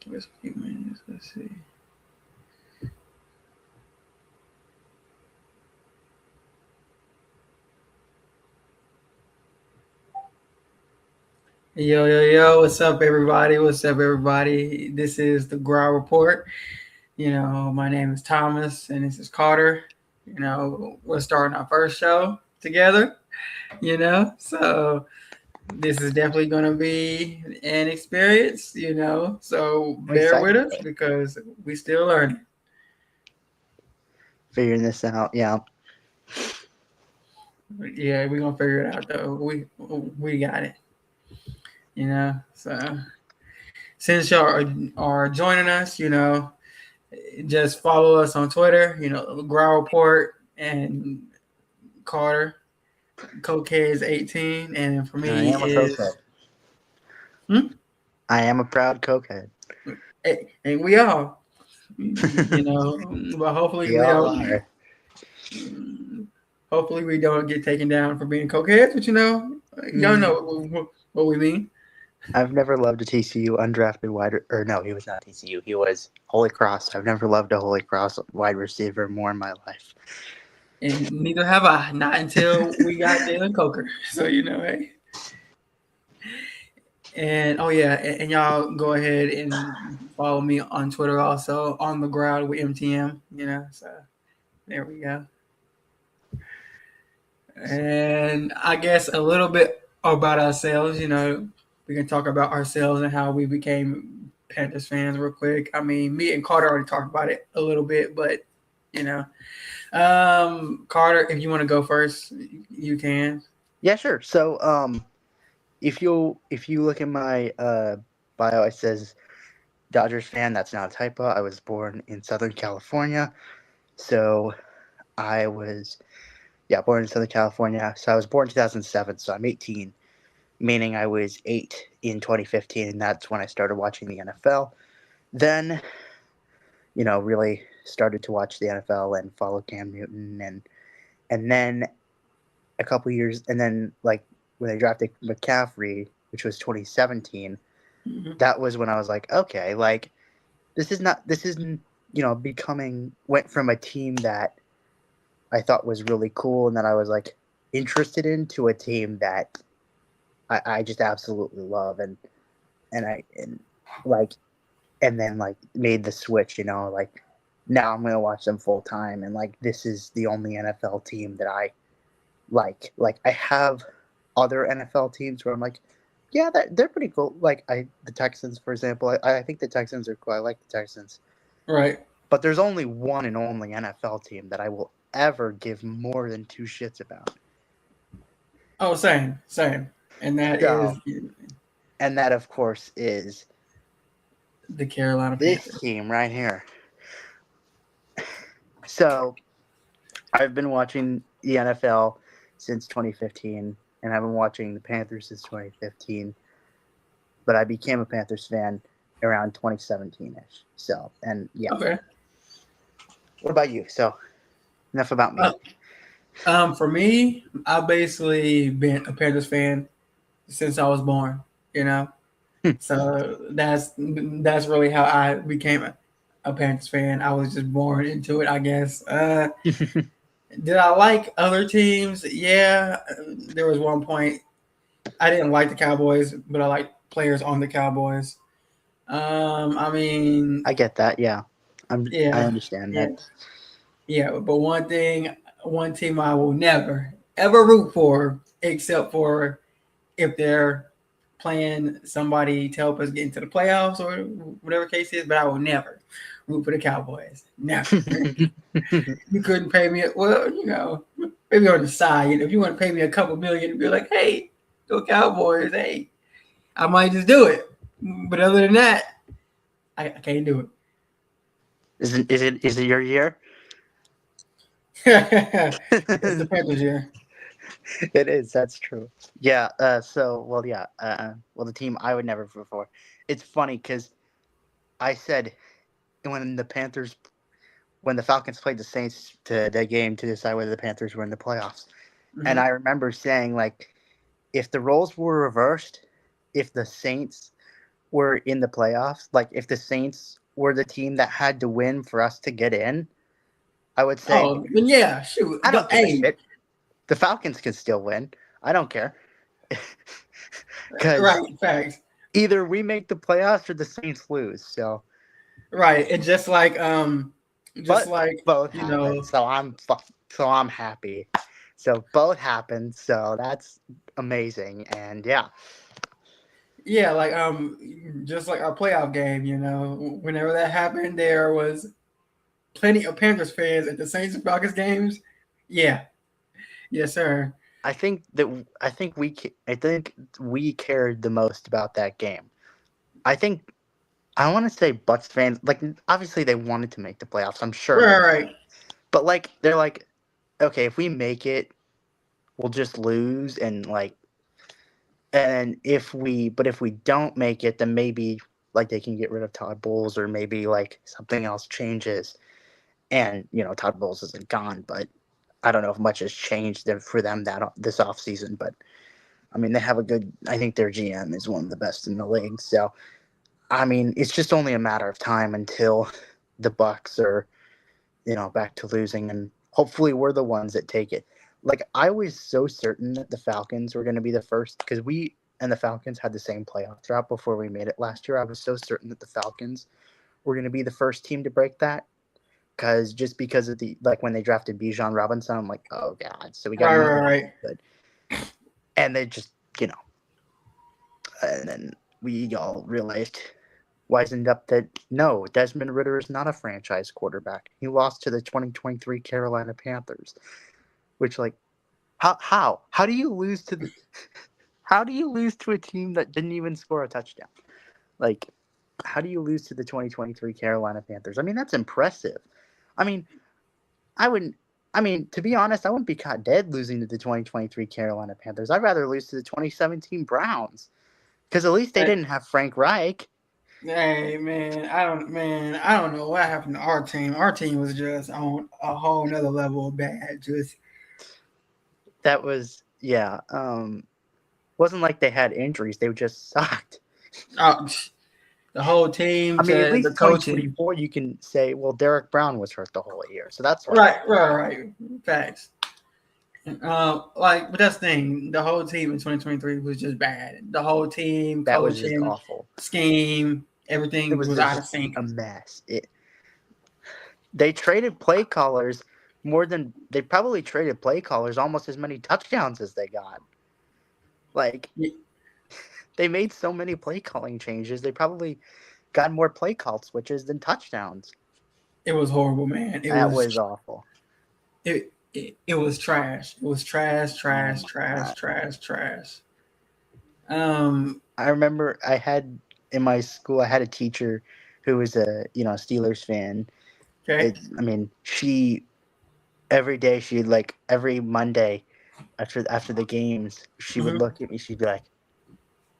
Give us a few minutes. Let's see. Yo, yo, yo, what's up, everybody? What's up, everybody? This is the Growl Report. My name is Thomas, and this is Carter. We're starting our first show together, so this is definitely going to be an experience, so I'm bear excited with us for it. because we still learning. Figuring this out. Yeah. Yeah, we're going to figure it out, though. We got it, so since y'all are joining us, just follow us on Twitter, Growl Report and Carter. Cokehead is 18, and for I me am a is cokehead. hmm? I am a proud cokehead. And we all, but hopefully We we all don't. are. Hopefully we don't get taken down for being cokeheads, but y'all Mm, know what we mean. I've never loved a TCU undrafted or no, he was not TCU. He was Holy Cross. I've never loved a Holy Cross wide receiver more in my life. And neither have I, not until we got Jalen Coker. So hey. And oh yeah, and y'all go ahead and follow me on Twitter also on the ground with MTM. So there we go. And I guess a little bit about ourselves. We can talk about ourselves and how we became Panthers fans real quick. I mean, me and Carter already talked about it a little bit, but you know, Carter, if you want to go first, you can. Yeah, sure. So, if you look at my bio, it says Dodgers fan. That's not a typo. I was born in Southern California, so I was born in Southern California. So I was born in 2007. So I'm 18, meaning I was 8 in 2015, and that's when I started watching the NFL. Then, really started to watch the NFL and follow Cam Newton, and then a couple years, and then like when they drafted McCaffrey, which was 2017, Mhm. that was when I was like, okay, like this isn't becoming went from a team that I thought was really cool and that I was like interested in to a team that I just absolutely love and like and then like made the switch, like now I'm gonna watch them full time and like this is the only NFL team that I like. Like I have other NFL teams where I'm like, yeah, they're pretty cool. Like the Texans, for example. I think the Texans are cool. I like the Texans. Right. But there's only one and only NFL team that I will ever give more than two shits about. Oh, same, and that is So, and that of course is the Carolina this Panthers. team right here. So I've been watching the NFL since 2015, and I've been watching the Panthers since 2015. But I became a Panthers fan around 2017-ish. So, and yeah. Okay. What about you? So, enough about Uh, me. for me, I've basically been a Panthers fan since I was born. You know, so that's really how I became a Panthers fan. I was just born into it, I guess. Did I like other teams? Yeah, there was one point I didn't like the Cowboys, but I liked players on the Cowboys. I mean, I get that. Yeah, I yeah, understand yeah, that. yeah. But one team I will never ever root for, except for if they're playing somebody to help us get into the playoffs or whatever case is. But I will never root for the Cowboys. Never. You couldn't pay me. Well, maybe on the side. If you want to pay me a couple million to be like, hey, go Cowboys. Hey, I might just do it. But other than that, I can't do Is it your year? it. It's the Panthers year. It is. That's true. Yeah. Well, the team I would never root for. It's funny because I said when the Panthers, when the Falcons played the Saints to the game to decide whether the Panthers were in the playoffs, and Mm-hmm. I remember saying like, if the roles were reversed, if the Saints were in the playoffs, like if the Saints were the team that had to win for us to get in, I would say, Oh, then yeah, shoot. I don't give a Hey, shit. The Falcons can still win. I don't care. Because right, facts. either we make the playoffs or the Saints lose. So, Right. It's just but like, both you happened. know, So I'm happy. So both happened. So that's amazing. And yeah, yeah, like just like our playoff game, whenever that happened, there was plenty of Panthers fans at the Saints and Falcons games. Yeah. Yes, sir. I think we cared the most about that game. I think I want to say Bucks fans, like, obviously they wanted to make the playoffs. I'm sure they Right, did. right. But like they're like, okay, if we make it, we'll just lose, and if we don't make it, then maybe like they can get rid of Todd Bowles, or maybe like something else changes. And Todd Bowles isn't gone, but I don't know if much has changed for them this offseason. But I mean, they have a good. I think their GM is one of the best in the league. So I mean, it's just only a matter of time until the Bucks are back to losing, and hopefully we're the ones that take it. Like, I was so certain that the Falcons were going to be the first, because we and the Falcons had the same playoff drought before we made it last year. I was so certain that the Falcons were going to be the first team to break that, because of the, like, when they drafted Bijan Robinson, I'm like, oh god, so we got Right, another right, one right. good, and they just and then we all realized, wisened up, that no, Desmond Ritter is not a franchise quarterback. He lost to the 2023 Carolina Panthers, which, like, how do you lose to a team that didn't even score a touchdown? Like, how do you lose to the 2023 Carolina Panthers? I mean, that's impressive. I mean, I wouldn't. I mean, to be honest, I wouldn't be caught dead losing to the 2023 Carolina Panthers. I'd rather lose to the 2017 Browns, because at least they Hey, didn't have Frank Reich. hey, man, I don't know what happened to our team. Our team was just on a whole nother level of bad. Just That was, yeah. Wasn't like they had injuries; they just sucked. uh, the whole team I mean, at to least the coaching. 2024, you can say, well, Derek Brown was hurt the whole year, so that's why. Right, right, right. Facts. But that's the thing. The whole team in 2023 was just bad. The whole team, That was just coaching, awful. scheme, It everything was was out of just sync. a mess. They traded play callers they probably traded play callers almost as many touchdowns as they got. Like, they made so many play calling changes. They probably got more play call switches than touchdowns. It was horrible, man. That was awful. It was trash. It was trash, Oh trash, my trash, god. trash, trash. Um. I remember in my school, I had a teacher who was a Steelers fan. Okay. I mean, every day, every Monday after the games, she would Mhm. look at me. She'd be like,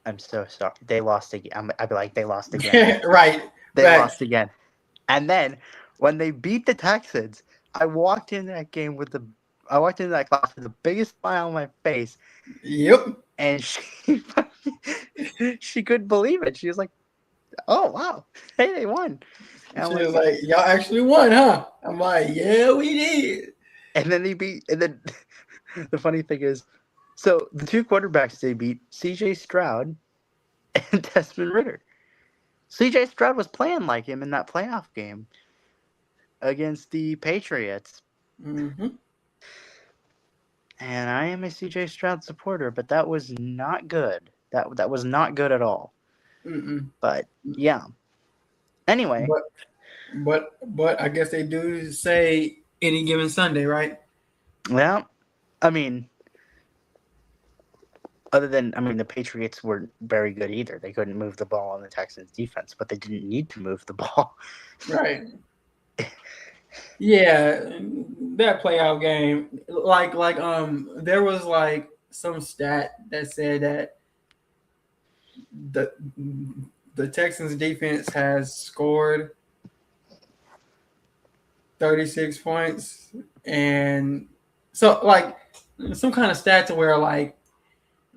"I'm so sorry, they lost again." I'd be like, "They lost again. Right. They Facts. lost again." And then when they beat the Texans, I walked into that class with the biggest smile on my face, Yep. and she couldn't believe it. She was like, "Oh wow, hey, they won!" And I'm She was like, like, "Y'all actually won, huh?" I'm like, "Yeah, we did." and then the funny thing is, so the two quarterbacks they beat, C.J. Stroud and Desmond Ritter. C.J. Stroud was playing like him in that playoff game against the Patriots. Mm-hmm. And I am a C.J. Stroud supporter, but that was not good. That was not good at all. Mm-mm. But yeah. Anyway, But but I guess they do say any given Sunday, right? well, I mean, the Patriots weren't very good either. They couldn't move the ball on the Texans defense, but they didn't need to move the ball. Right. Yeah, that playoff game, there was like some stat that said that the the Texans defense has scored 36 points, and so like some kind of stat to where like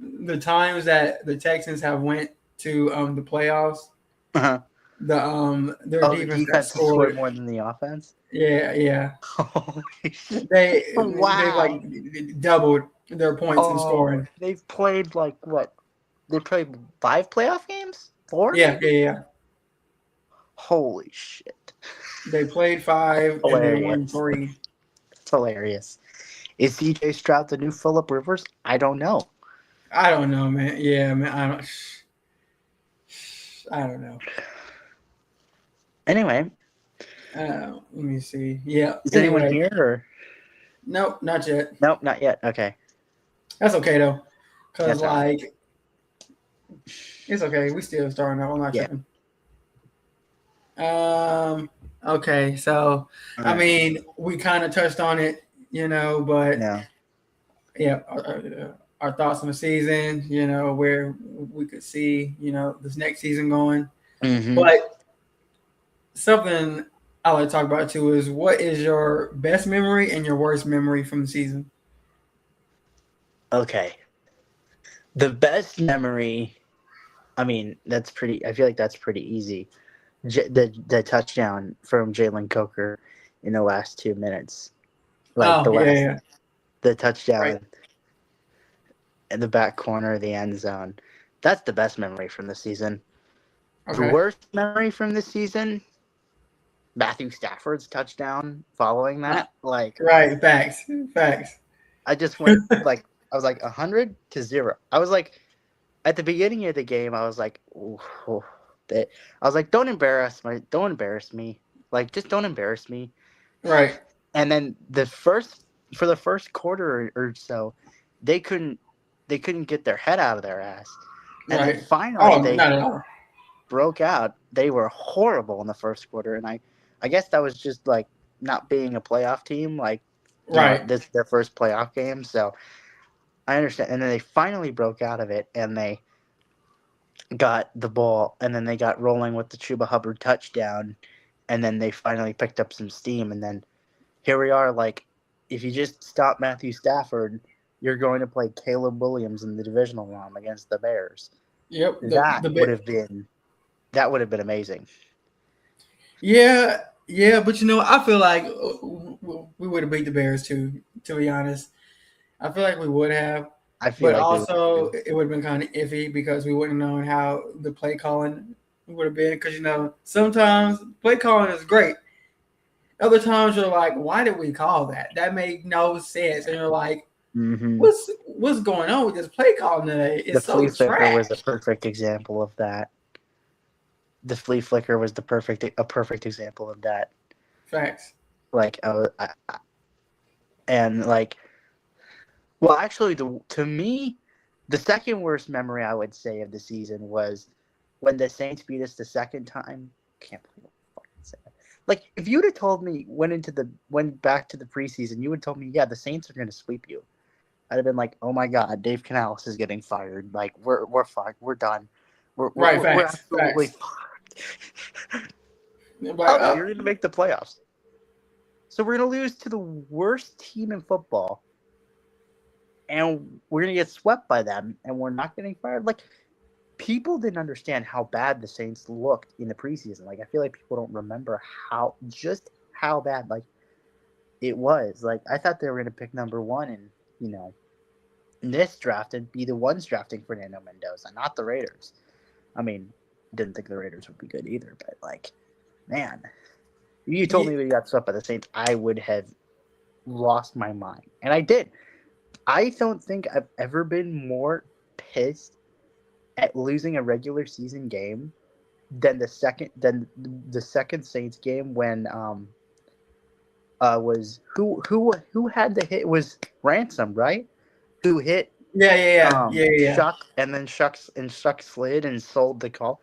the times that the Texans have went to the playoffs. Uh-huh. Their Oh, the defense that defense has scored scored. more than the offense. Yeah. Holy shit! They Wow. like doubled their points in Oh, scoring. they've played like what? They played 5 playoff games? 4 Yeah, maybe? yeah, yeah. Holy shit! They played 5 and they won Hilarious. 3. It's hilarious. Is CJ Stroud the new Philip Rivers? I don't know. I don't know, man. Yeah, man. I don't know. Anyway, Let me see. Yeah. is anyone Anyway, here or nope, not yet. nope, not yet. Okay, That's okay though, cause that's all right. like it's okay. We still starting out. I'm not Yeah. tripping. Okay, so All I right. mean, we kind of touched on it, but No. yeah, our thoughts on the season, where we could see, this next season going. Mm-hmm. But something I like to talk about too is what is your best memory and your worst memory from the season? Okay. The best memory. I mean, that's pretty. I feel like that's pretty easy. The touchdown from Jalen Coker in the last 2 minutes, like Oh yeah, the right. touchdown in the back corner of the end zone. That's the best memory from the season. The Okay. worst memory from the season, Matthew Stafford's touchdown following that. Like, Right. Facts. I just went like I was like 100 to 0. I was like at the beginning of the game, I was like, ooh, ooh, I was like, don't embarrass me. Like, just don't embarrass me. Right. And then for the first quarter or so, they couldn't get their head out of their ass. And then Right. finally Oh, they not at all. broke out. They were horrible in the first quarter, and I guess that was just like not being a playoff team. Like, Right. this is their first playoff game, so I understand. And then they finally broke out of it, and they got the ball, and then they got rolling with the Chuba Hubbard touchdown, and then they finally picked up some steam, and then here we are. Like, if you just stop Matthew Stafford, you're going to play Caleb Williams in the divisional round against the Bears. Yep. That The would bit. have been amazing. Yeah, but I feel like we would have beat the Bears too. To be honest, I feel like we would have, I feel but like we would also too. it would have been kind of iffy because we wouldn't have known how the play calling would have been. Because sometimes play calling is great. Other times you're like, why did we call that? That made no sense. And you're like, Mm-hmm. what's going on with this play calling today? The It's flea so flicker was a trash. perfect example of that. The flea flicker was a perfect example of that. Facts. Like, and like, well, actually, to me, the second worst memory I would say of the season was when the Saints beat us the second time. Can't believe I fucking said that. Like, if you'd have told me went back to the preseason, you would have told me, yeah, the Saints are going to sweep you. I'd have been like, oh my god, Dave Canales is getting fired. Like, we're fucked. We're done. Right. We're Facts. absolutely Facts. fucked. Like, Oh no, you're going to make the playoffs. So we're going to lose to the worst team in football, and we're going to get swept by them, and we're not getting fired. Like, people didn't understand how bad the Saints looked in the preseason. Like, I feel like people don't remember how bad like it was. Like, I thought they were going to pick number one, and in this draft and be the ones drafting Fernando Mendoza, not the Raiders. I mean, didn't think the Raiders would be good either, but like, man, if you told yeah, me we got swept by the Saints, I would have lost my mind, and I did. I don't think I've ever been more pissed at losing a regular season game than the second Saints game when was who had the hit. It was Ransom, right? Who hit yeah. Shuck, and then Shuck slid and sold the call.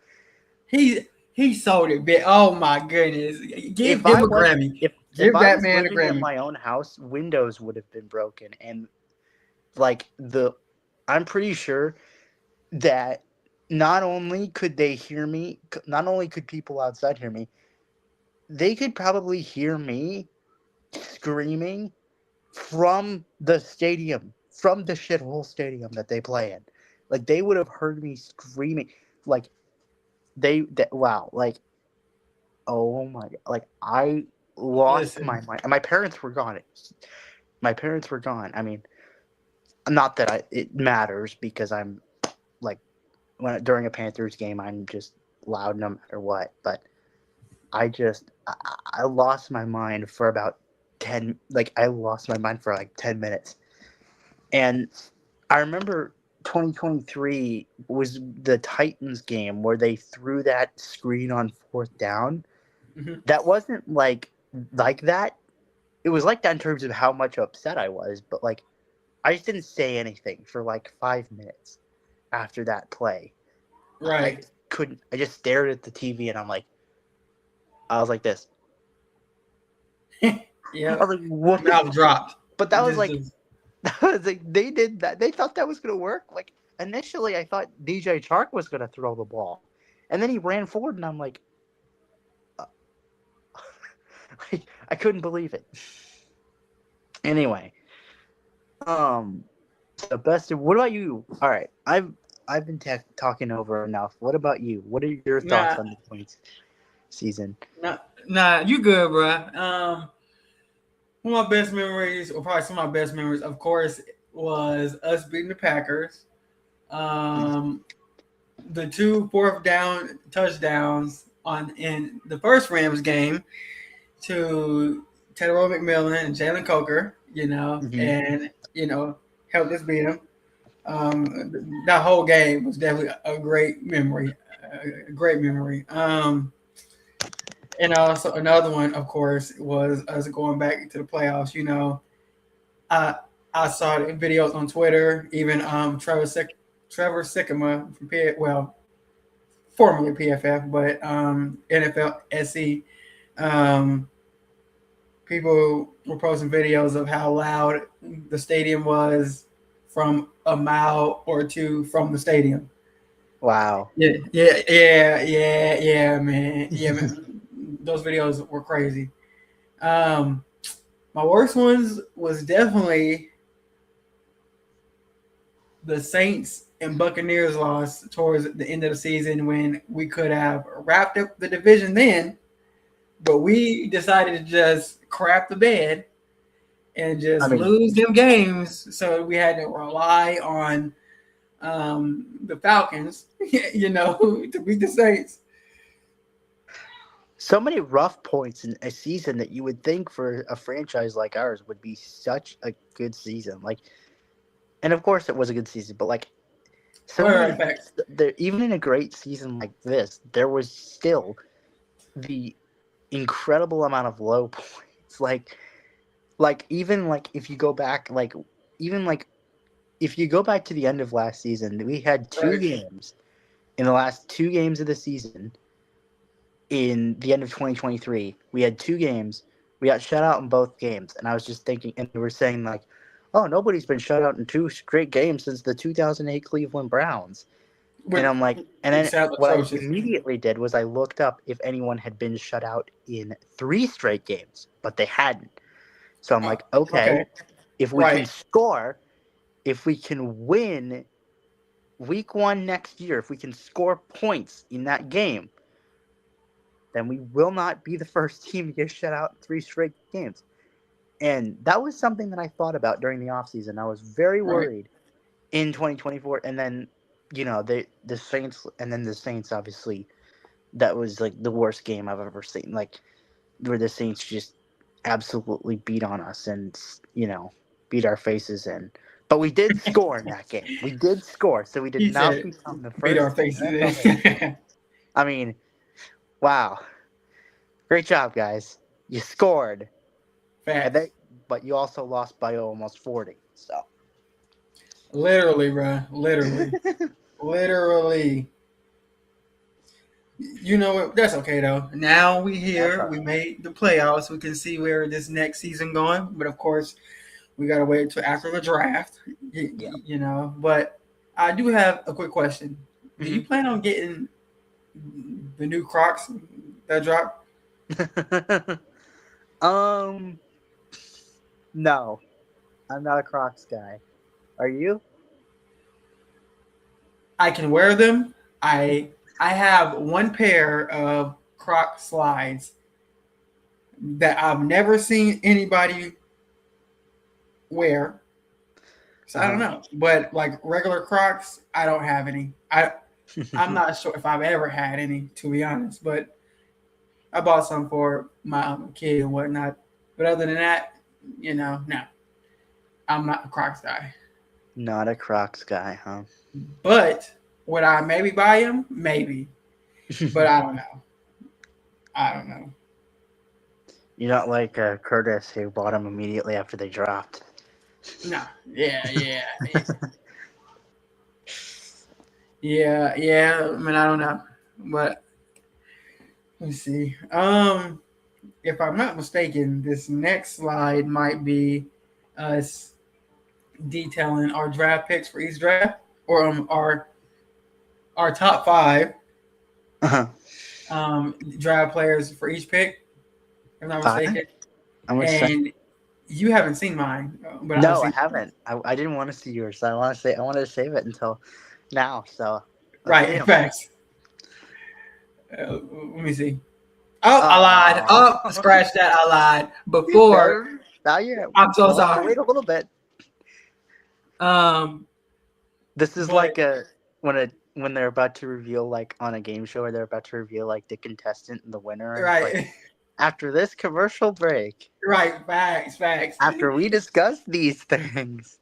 He sold it, bit. Oh my goodness! Give If him I a was Grammy. if Give I that was man a living at Grammy. my own house, windows would have been broken, and like I'm pretty sure that not only could they hear me, not only could people outside hear me, they could probably hear me screaming from the stadium, from the shithole stadium that they play in. Like, they would have heard me screaming. like wow, like oh my god, like I lost my Listen, mind. And my parents were gone. I mean, not that it matters because I'm like during a Panthers game, I'm just loud no matter what. But I lost my mind for about 10. Like I lost my mind for like 10 minutes, and I remember 2023 was the Titans game where they threw that screen on fourth down. mhm, That wasn't like that. It was like that in terms of how much upset I was, but like I just didn't say anything for like 5 minutes after that play. I right. just couldn't. I just stared at the TV and I was like this. I Yeah, was like, what? mouth dropped. But It just that was like they did that. They thought that was gonna work. Like initially, I thought DJ Chark was gonna throw the ball, and then he ran forward, and I'm like, uh, I couldn't believe it. Anyway, um, the best. What about you? All right, I've been talking over enough. What about you? What are your thoughts nah, on the points season? nah. You good, bro? One of my best memories, or probably some of my best memories, of course, was us beating the Packers. Um, the two fourth down touchdowns in the first Rams game to Tedrow McMillan and Jalen Coker, Mm-hmm. and helped us beat them. That whole game was definitely a great memory, a great memory. And also another one, of course, was us going back to the playoffs. I I saw the videos on Twitter, even Trevor Sycamore from formerly PFF, but NFL SE. Um, People were posting videos of how loud the stadium was from a mile or two from the stadium. Wow. Yeah, man. Yeah, man. Those videos were crazy. Um, my worst ones was definitely the Saints and Buccaneers loss towards the end of the season when we could have wrapped up the division then, but we decided to just crap the bed and I just mean, lose them games. So we had to rely on the Falcons, to beat the Saints. so many rough points in a season that you would think for a franchise like ours would be such a good season. Like, and of course it was a good season, but like so Right, many, facts. there, even in a great season like this, there was still the incredible amount of low points. Like even like if you go back, like even like if you go back to the end of last season, we had two Right, games in the last 2 games of the season. In the end of 2023, we had 2 games. We got shut out in both games, and I was just thinking, and they were saying like, "Oh, nobody's been shut out in 2 straight games since the 2008 Cleveland Browns." And but I'm like, and it then sounds what I atrocious. immediately did was I looked up if anyone had been shut out in 3 straight games, but they hadn't. So I'm Uh, like, okay, okay, if we can right, score, if we can win week 1 next year, if we can score points in that game, then we will not be the first team to get shut out in 3 straight games. And that was something that I thought about during the offseason. I was very right. worried in 2024. And then, the Saints, and then the Saints, obviously, that was like the worst game I've ever seen. Like, where the Saints just absolutely beat on us and, beat our faces in. But we did score in that game. We did score. So we did He not said, become the "Beat our first team in NFL faces." history. I mean, wow. Great job, guys. You scored. And Facts. they, but you also lost by almost 40. So Literally, bro. Literally. You know what? That's okay though. Now we that's here. all We right. made the playoffs. We can see where this next season going. But of course, we gotta wait till after the draft. Yeah. But I do have a quick question. Do Hmm. you plan on getting the new Crocs that drop? um. No, I'm not a Crocs guy. Are you? I can wear them. I I have one pair of Croc slides that I've never seen anybody wear. So I don't know. But like regular Crocs, I don't have any. I'm not sure if I've ever had any, to be honest. But I bought some for my kid and whatnot. But other than that, no, I'm not a Crocs guy. Not a Crocs guy, huh? But would I maybe buy them? Maybe. But I don't know. I don't know. You're not like Curtis, who bought them immediately after they dropped. No. Yeah. Yeah. I mean, I don't know. But let's see. If I'm not mistaken, this next slide might be us detailing our draft picks for each draft, or our top five draft players for each pick. If I'm not mistaken. And you haven't seen mine, but no, I haven't. I didn't want to see yours. I wanted to save it until now. So right, facts. Let me see. Oh, I lied. Oh, scratch that. I lied. Before. Now you're. I'm so sorry. Wait a little bit. This is like when they're about to reveal, like on a game show, where they're about to reveal like the contestant and the winner. Right. Like, after this commercial break. Right. Facts. After we discuss these things.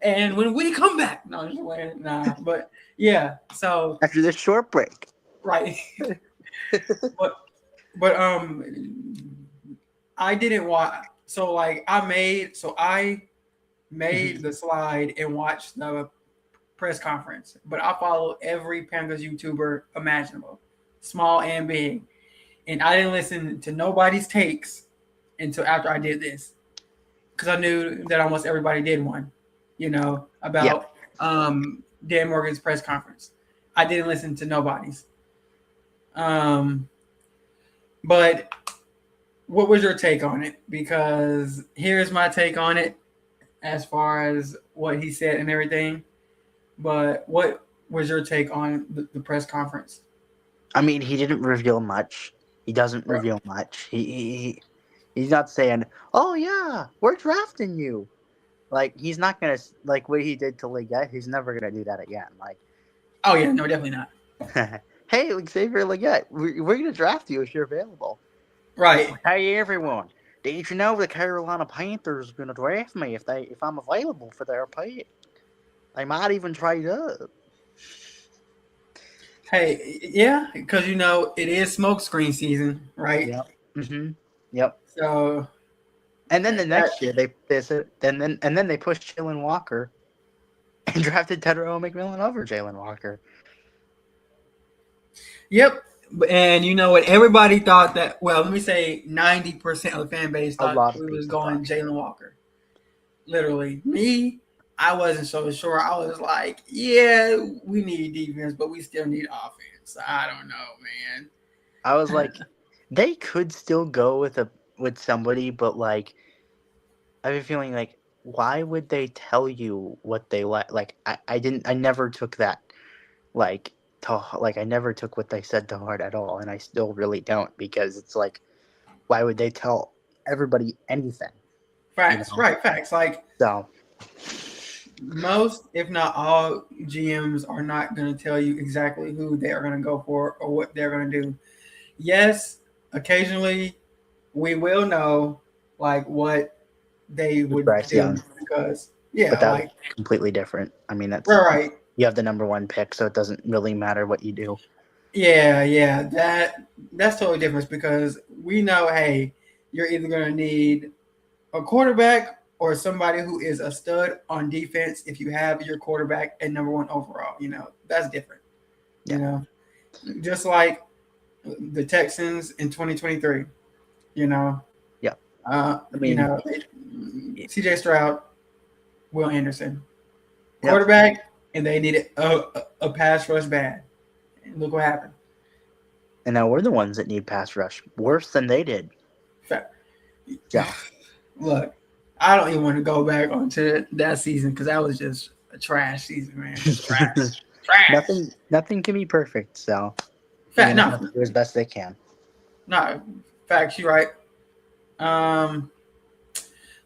And when we come back, no, just wait, nah, but yeah. So after this short break. Right. but I didn't watch. So like I made the slide and watched the press conference. But I follow every Panthers YouTuber imaginable, small and big, and I didn't listen to nobody's takes until after I did this, because I knew that almost everybody did one, about Dan Morgan's press conference. I didn't listen to nobody's. But what was your take on it? Because here's my take on it as far as what he said and everything. But what was your take on the press conference? I mean, he didn't reveal much. He doesn't reveal much. He's not saying, "Oh yeah, we're drafting you." Like, he's not gonna, like what he did to Leggett. He's never gonna do that again. Like, oh yeah, no, definitely not. Hey, Xavier Leggett, we're gonna draft you if you're available. Right. Hey everyone, did you know the Carolina Panthers are gonna draft me if I'm available for their pick? They might even trade up. Hey, yeah, because it is smokescreen season, right? Yep. Mm-hmm. Yep. So, and then the next year they pushed Jalen Walker and drafted Tedro McMillan over Jalen Walker. Yep. And you know what? Everybody thought that. Well, let me say 90% of the fan base thought we was going Jalen Walker. Literally, me, I wasn't so sure. I was like, yeah, we need defense, but we still need offense. I don't know, man. I was like, they could still go with somebody, but like, I have a feeling like, why would they tell you what they like? Like, I never took that, like, I never took what they said to heart at all, and I still really don't, because it's like, why would they tell everybody anything? Facts, right? Facts. Like, so most, if not all, GMs are not going to tell you exactly who they are going to go for or what they're going to do. Yes, occasionally we will know like what they would do, because but that's completely different. I mean, that's right. You have the number one pick, so it doesn't really matter what you do. Yeah, that's totally different, because we know, hey, you're either going to need a quarterback or somebody who is a stud on defense if you have your quarterback at number one overall. That's different. Just like the Texans in 2023. Yeah. I mean, CJ Stroud, Will Anderson, quarterback, and they needed a pass rush bad. And look what happened. And now we're the ones that need pass rush worse than they did. Yeah. Look, I don't even want to go back onto that season, because that was just a trash season, man. Just trash. Trash. nothing can be perfect. So they're Fact, gonna have to no, do as best they can. no, facts. You right. Um,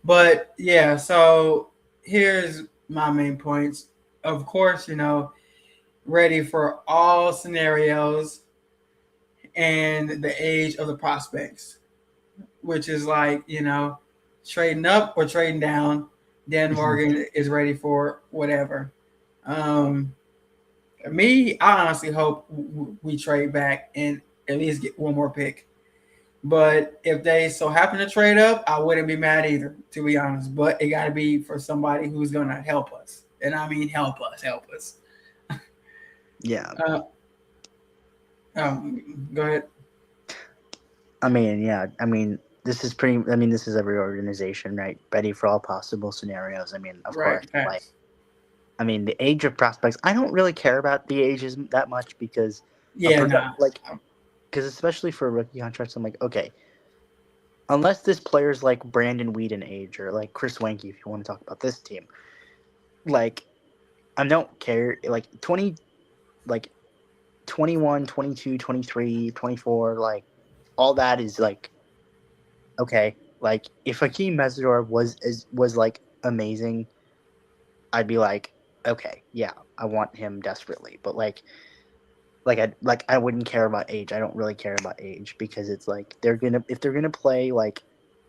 but yeah. So here's my main points. Of course, ready for all scenarios and the age of the prospects, which is like, trading up or trading down. Dan Morgan is ready for whatever. Um, Me, I honestly hope we trade back and at least get one more pick. But if they so happen to trade up, I wouldn't be mad either, to be honest. But it got to be for somebody who's going to help us. And I mean, help us. Yeah. Uh, Go ahead. I mean, yeah. I mean, this is pretty. I mean, this is every organization, right? Ready for all possible scenarios. I mean, of course, Right, like, thanks. I mean, the age of prospects. I don't really care about the ages that much because Yeah, nah. because especially for rookie contracts, I'm like, okay, unless this player's like Brandon Whedon age or like Chris Wanke, if you want to talk about this team, like, I don't care. Like 20, like 21, 22, 23, 24, like all that is like okay. Like if Hakeem Mesidor was like amazing, I'd be like, okay, yeah, I want him desperately. But I wouldn't care about age. I don't really care about age because it's like if they're gonna play like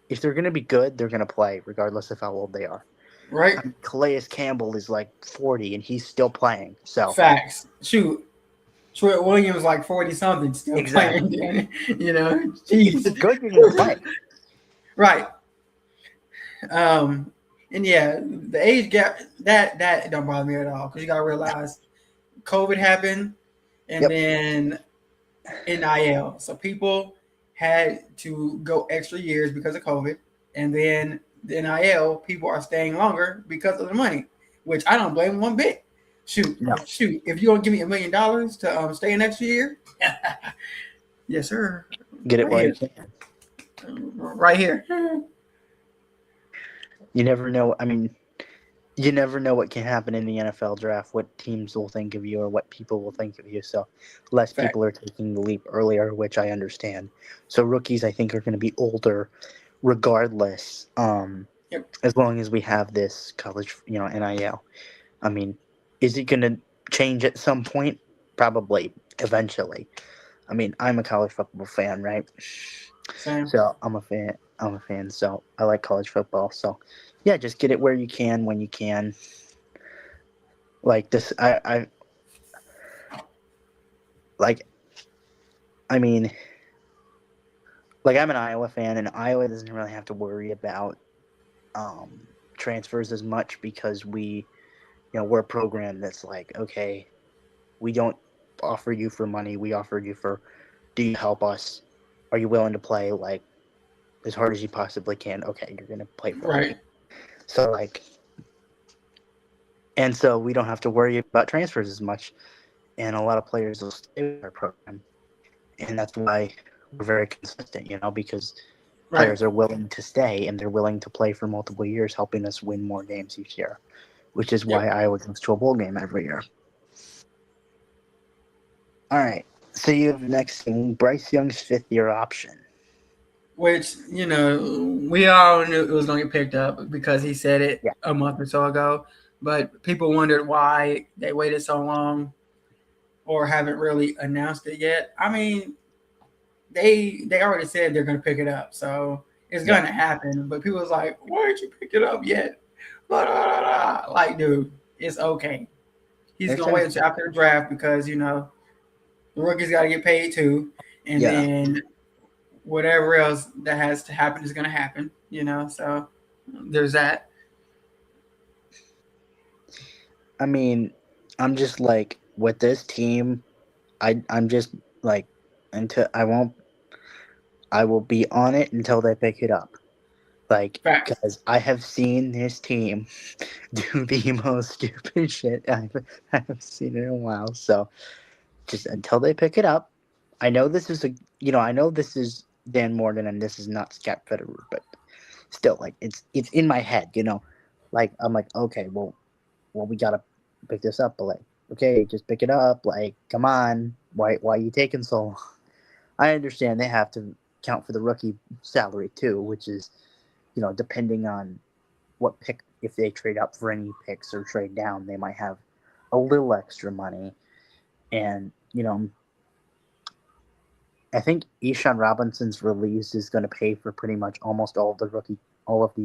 if they're gonna be good, they're gonna play regardless of how old they are. Right? I mean, Calais Campbell is like 40 and he's still playing. So Facts. Shoot. Troy Williams like 40 something still exactly, playing. if Jeez. you're good, you're gonna play. Right. Um, and yeah, the age gap that don't bother me at all because you gotta realize COVID happened and Yep. then NIL. So people had to go extra years because of COVID, and then the NIL people are staying longer because of the money, which I don't blame one bit. No. If you're gonna give me $1 million to stay an extra year, yes sir, Get it right while you here, can. right here. You never know. I mean, you never know what can happen in the NFL draft, what teams will think of you or what people will think of you. So, less Fact. people are taking the leap earlier, which I understand. So, rookies, I think, are going to be older regardless, Yep. as long as we have this college, NIL. I mean, is it going to change at some point? Probably, eventually. I mean, I'm a college football fan, right? Same. So I'm a fan. I'm a fan. So I like college football. So yeah, just get it where you can when you can. Like this, like. I mean, like I'm an Iowa fan, and Iowa doesn't really have to worry about um, transfers as much because we're a program that's like, okay, we don't offer you for money. We offer you for, do you help us? Are you willing to play like as hard as you possibly can? Okay, you're gonna play for our team. Right. So like, and so we don't have to worry about transfers as much, and a lot of players will stay with our program, and that's why we're very consistent, because Right. players are willing to stay and they're willing to play for multiple years, helping us win more games each year, which is why Yep. Iowa goes to a bowl game every year. All right, so you have next thing, Bryce Young's fifth-year option. Which we all knew it was going to get picked up because he said it Yeah, a month or so ago. But people wondered why they waited so long or haven't really announced it yet. I mean, they already said they're going to pick it up, so it's yeah, going to happen. But people was like, "Why didn't you pick it up yet?" Blah, blah, blah, blah. Like, dude, it's okay. He's makes going to wait sense. until after the draft because the rookies got to get paid too, and Yeah, then whatever else that has to happen is going to happen. So there's that. I mean, I'm just like with this team, I'm just like until I will be on it until they pick it up. Like, Facts. because I have seen this team do the most stupid shit I've seen in a while. So just until they pick it up, I know this is I know this is Dan Morgan and this is not Scott Federer, but still, like, it's in my head. Like I'm like, okay, well, we gotta pick this up, but like, okay, just pick it up. Like, come on, why are you taking so long? I understand they have to count for the rookie salary too, which is, depending on what pick, if they trade up for any picks or trade down, they might have a little extra money. And, I think Eshaun Robinson's release is going to pay for pretty much almost all of the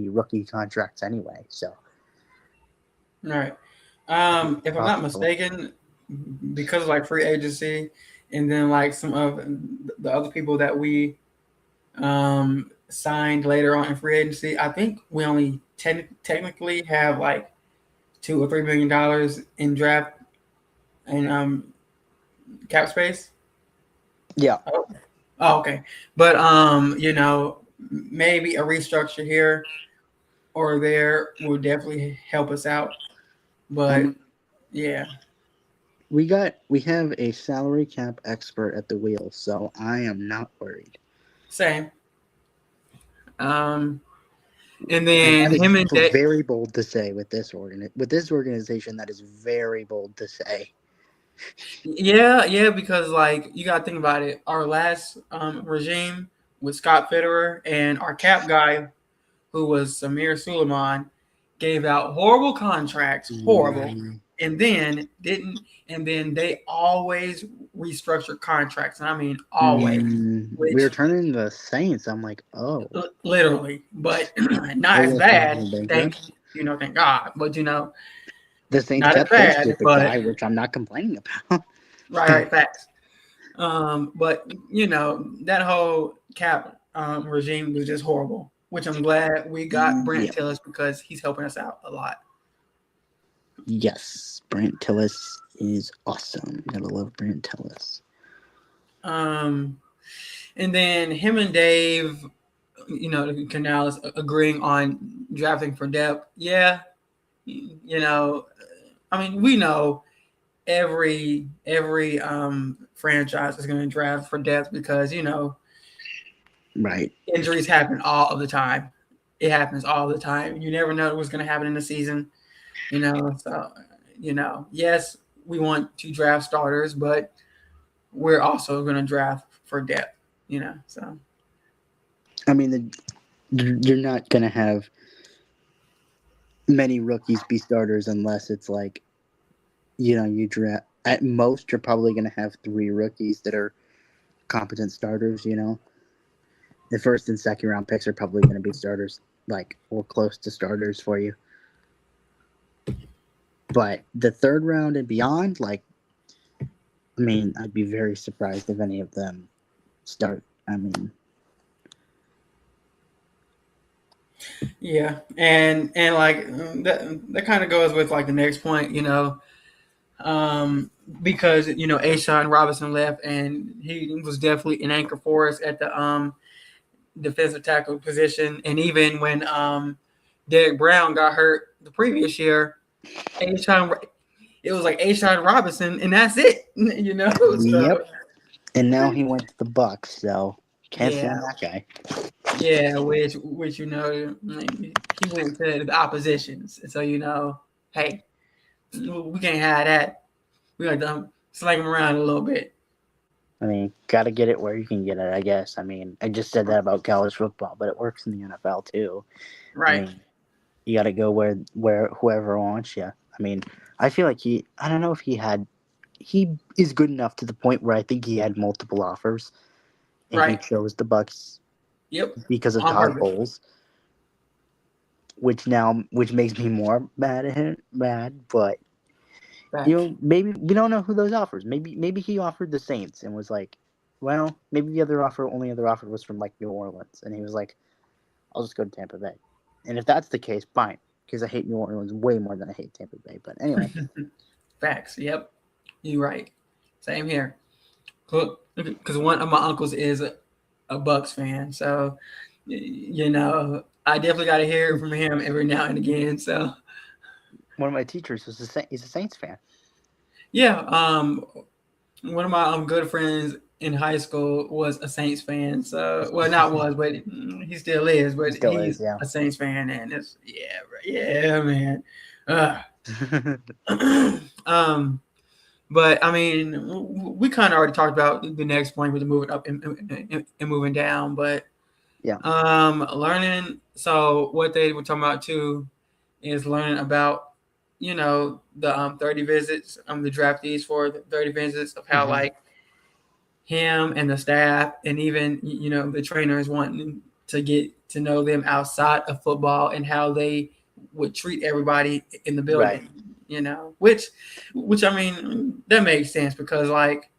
rookie contracts anyway. So, All right. If I'm not possible. mistaken, because of like free agency, and then like some of the other people that we signed later on in free agency, I think we only technically have like $2 or $3 million in draft and cap space. Yeah. Oh, okay. But maybe a restructure here or there will definitely help us out. I But mean, yeah, we have a salary cap expert at the wheel, so I am not worried. same. Um, and And then that is him and Dave. very bold to say with this organization. That is very bold to say. Yeah, because like you gotta think about it. Our last regime with Scott Fitterer and our cap guy, who was Samir Suleiman, gave out horrible contracts, horrible, Mm, and then didn't, and then they always restructured contracts, and I mean always, we were which turning the Saints. I'm like, oh, literally, but not they as were going bad. bankrupt. Thank God, but The Saints not as kept their bad, stupid but guy, which I'm not complaining about. right, facts. But that whole cap regime was just horrible. Which I'm glad we got Brent Yep. Tillis because he's helping us out a lot. Yes, Brant Tillis is awesome. Gotta love Brant Tillis. And then him and Dave, Canales agreeing on drafting for depth. Yeah, I mean, we know every franchise is going to draft for depth because Right. injuries happen all of the time. It happens all the time. You never know what's going to happen in the season. So yes, we want to draft starters, but we're also going to draft for depth. So I mean, you're not gonna have many rookies be starters unless it's like, you draft. At most, you're probably gonna have 3 rookies that are competent starters. The first and second round picks are probably gonna be starters, like, or close to starters for you. But the third round and beyond, like, I mean, I'd be very surprised if any of them start. I mean, yeah, and like that kind of goes with like the next point, because Ashawn Robinson left, and he was definitely an anchor for us at the defensive tackle position, and even when Derek Brown got hurt the previous year, Ashawn, it was like Ashawn Robinson, and that's it, yep. So And now he went to the Bucks, so can't yeah, stand that guy. yeah, which he went to the oppositions, so hey, we can't have that. We got to slang him around a little bit. I mean, got to get it where you can get it, I guess. I mean, I just said that about college football, but it works in the NFL too. I Right. mean, you got to go where whoever wants you. I mean, I feel like I don't know if he is good enough to the point where I think he had multiple offers and he Right. chose the Bucks Yep. because of On Todd purpose. Bowles, which makes me more mad at him, but Facts. maybe we don't know who those offers. Maybe he offered the Saints and was like, well, maybe the only other offer was from like New Orleans, and he was like, I'll just go to Tampa Bay. And if that's the case, fine, because I hate New Orleans way more than I hate Tampa Bay. But anyway, Facts. Yep. You're right. Same here. Because one of my uncles is a Bucks fan, so I definitely got to hear from him every now and again. So one of my teachers he's a Saints fan. yeah, one of my good friends in high school was a Saints fan. So well, not was, but he still is. But Still is, he's yeah. a Saints fan, and it's yeah, man. But I mean, we kind of already talked about the next point with the moving up and moving down. But Yeah. learning. So what they were talking about too is learning about, the 30 visits, the draftees for the 30 visits of how Mm-hmm. like him and the staff and even the trainers wanting to get to know them outside of football and how they would treat everybody in the Right. building, which I mean that makes sense because like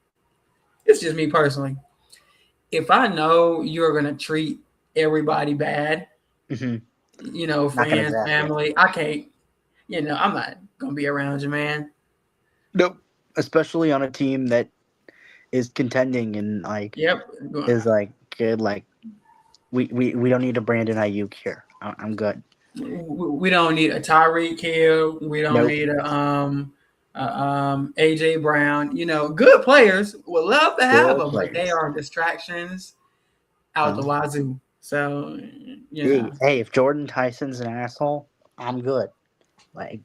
it's just me personally. If I know you're gonna treat everybody bad, Mm-hmm. Not gonna friends, draft you. family, I can't. I'm not gonna be around you, man. Nope. Especially on a team that is contending and like Yep. is like good. Like we don't need a Brandon Ayuk here. I'm good. We don't need a Tyreek Hill. We don't Nope. need AJ Brown. Good players would love to have Good them, but they players. are distractions out the Well, wazoo. So hey, if Jordan Tyson's an asshole, I'm good. Like,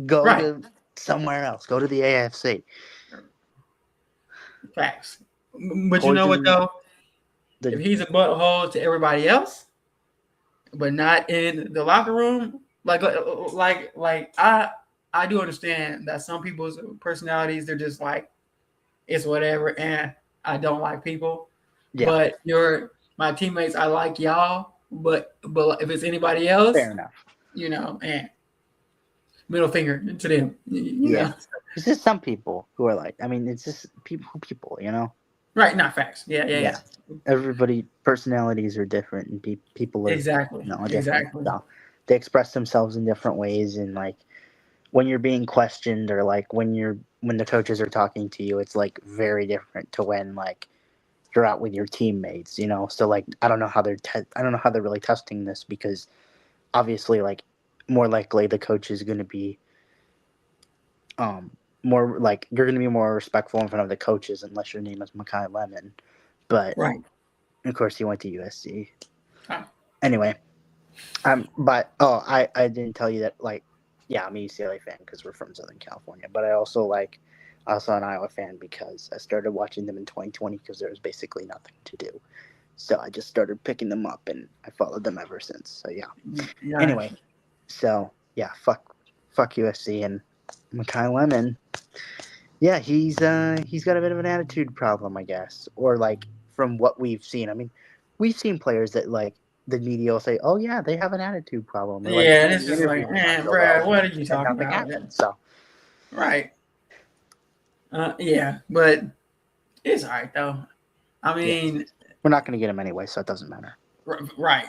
go right, to somewhere else. Go to the AFC. facts. But you know what Poison though? If the he's a butthole to everybody else, but not in the locker room, like I do understand that some people's personalities they're just like it's whatever, and I don't like people. yeah. But you're my teammates. I like y'all, but if it's anybody else, Fair enough. and middle finger to them. Yeah. It's just some people who are like. I mean, it's just people. Right? Not facts. Yeah, yeah, Yeah. yeah. Everybody personalities are different, and people are Exactly, different. exactly. So they express themselves in different ways, and like when you're being questioned or like when the coaches are talking to you, it's like very different to when like you're out with your teammates. So like I don't know how they're really testing this because obviously like more likely the coach is going to be more like you're going to be more respectful in front of the coaches unless your name is Makai Lemon, but Right. of course he went to USC Ah, anyway. But I didn't tell you that like yeah, I'm a UCLA fan because we're from Southern California, but I also an Iowa fan because I started watching them in 2020 because there was basically nothing to do. So I just started picking them up and I followed them ever since. So yeah. yeah. Anyway, so yeah, fuck USC and Makai Lemon. Yeah, he's got a bit of an attitude problem, I guess, or like from what we've seen. I mean, we've seen players that like the media will say, "Oh yeah, they have an attitude problem," or like Yeah, and during it's the just interview like, they're not man, so well, Brad, what are you and talking nothing about? happens. So Right. Yeah, but it's all right though. I yeah, mean, we're not going to get him anyway, so it doesn't matter. right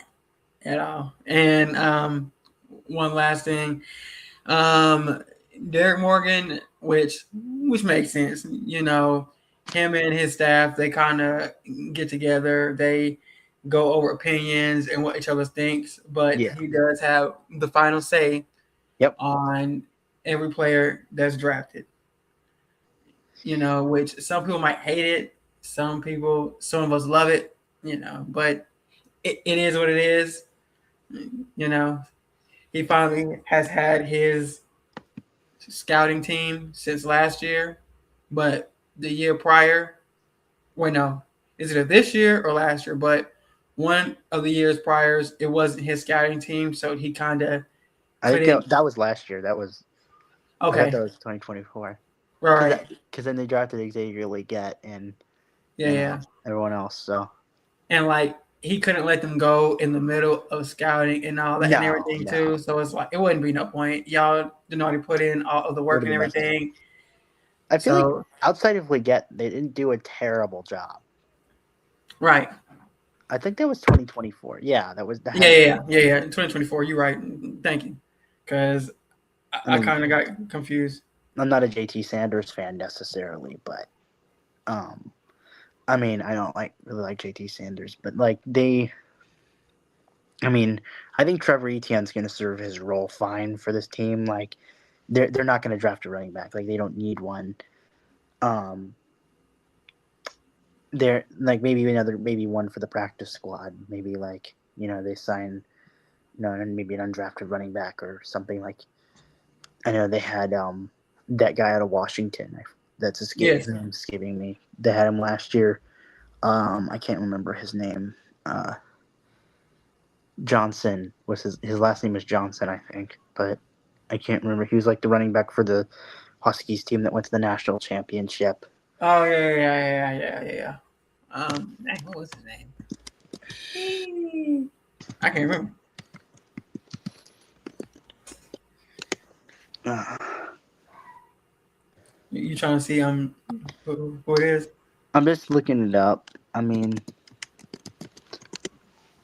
at all. And one last thing, Derek Morgan, which makes sense. Him and his staff, they kind of get together. They go over opinions and what each other thinks, but Yeah. he does have the final say Yep. on every player that's drafted. Which some people might hate it, some of us love it. But it is what it is. You know, he finally has had his scouting team since last year, but the year prior, well, no, is it this year or last year? But one of the years prior, it wasn't his scouting team, so he kind of I think couldn't. that was last year. I thought Okay, that was 2024. right, Because then they drafted Xavier Leggett and yeah, yeah, everyone else. So and like he couldn't let them go in the middle of scouting and all that and no, everything too. So it's like it wouldn't be no point. Y'all didn't already put in all of the it would work have and been nothing. everything. I feel like So outside of Leggett, they didn't do a terrible job. right. I think that was 2024. Yeah, that was that Yeah, had to yeah, be. yeah, yeah, yeah. 2024. You're right. Thank you. Because I I mean, kind of got confused. I'm not a JT Sanders fan necessarily, but um, I mean, I don't really like JT Sanders, but like I mean, I think Trevor Etienne's going to serve his role fine for this team. Like, they're not going to draft a running back. Like, they don't need one. Um, they're like maybe one for the practice squad. Maybe like they sign and maybe an undrafted running back or something like. I know they had that guy out of Washington. That's Yes. his name's escaping me. They had him last year. I can't remember his name. Johnson was his last name is Johnson, I think, but I can't remember. He was like the running back for the Huskies team that went to the national championship. Oh yeah. Dang, what was his name? I can't remember. You trying to see who it is? I'm just looking it up. I mean,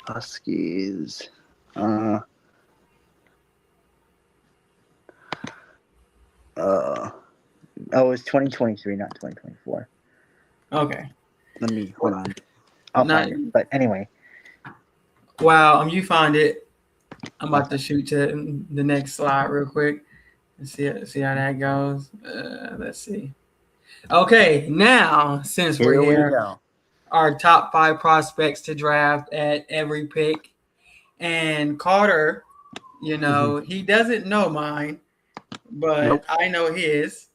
Huskies. Oh, it's 2023, not 2024. Okay. Let me hold on. I'll Not find it. But anyway, wow. You find it. I'm about to shoot to the next slide real quick and see how that goes. Let's see. Okay, now since we're here we here, go. our top 5 prospects to draft at every pick, and Carter, he doesn't know mine, but Nope. I know his.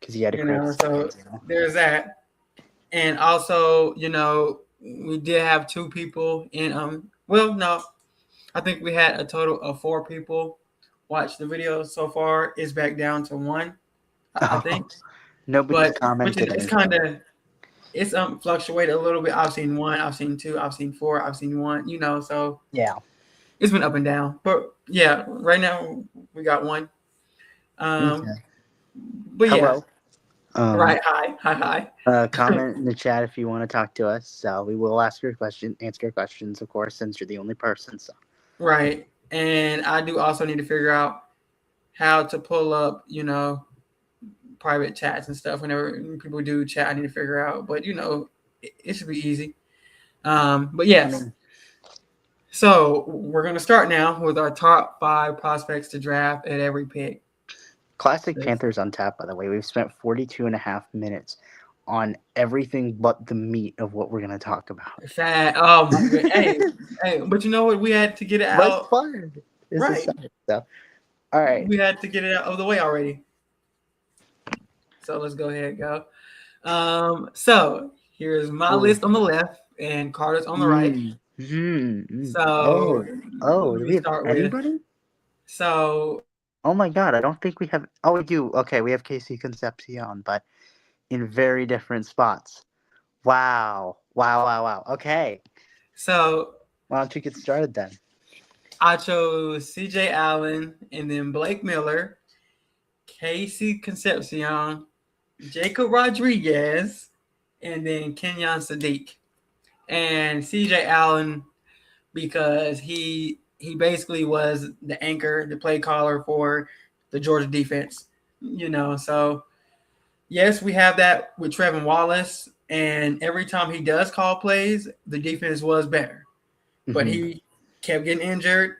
Because he had a So there's that, and also, we did have 2 people in. Well, no, I think we had a total of 4 people watch the video so far. It's back down to 1, I think. Nobody's But commented. it's kind of fluctuated a little bit. I've seen 1, I've seen 2, I've seen 4, I've seen 1. So yeah. it's been up and down. But yeah, right now we got 1. Okay. But yeah, Hello. right. Hi. Comment in the chat if you want to talk to us. We will answer your questions, of course, since you're the only person. So. Right. And I do also need to figure out how to pull up, private chats and stuff. Whenever people do chat, I need to figure out. But it should be easy. But yes. So we're gonna start now with our top 5 prospects to draft at every pick. Classic Panthers on tap, by the way. We've spent 42 and a half minutes on everything but the meat of what we're going to talk about. Sad. Oh my god. hey, but you know what? We had to get it out. It's fun. Right. So. All right. We had to get it out of the way already. So let's go ahead and go. So here's my list on the left and Carter's on the right. So do we have anybody? So oh my god, I don't think we have. Oh, we do. Okay, we have Casey Concepcion, but in very different spots. Wow. Okay. So why don't you get started then? I chose CJ Allen and then Blake Miller, Casey Concepcion, Jacob Rodriguez, and then Kenyon Sadiq. And CJ Allen, because he basically was the anchor, the play caller for the Georgia defense. So yes, we have that with Trevin Wallace, and every time he does call plays, the defense was better. But he kept getting injured,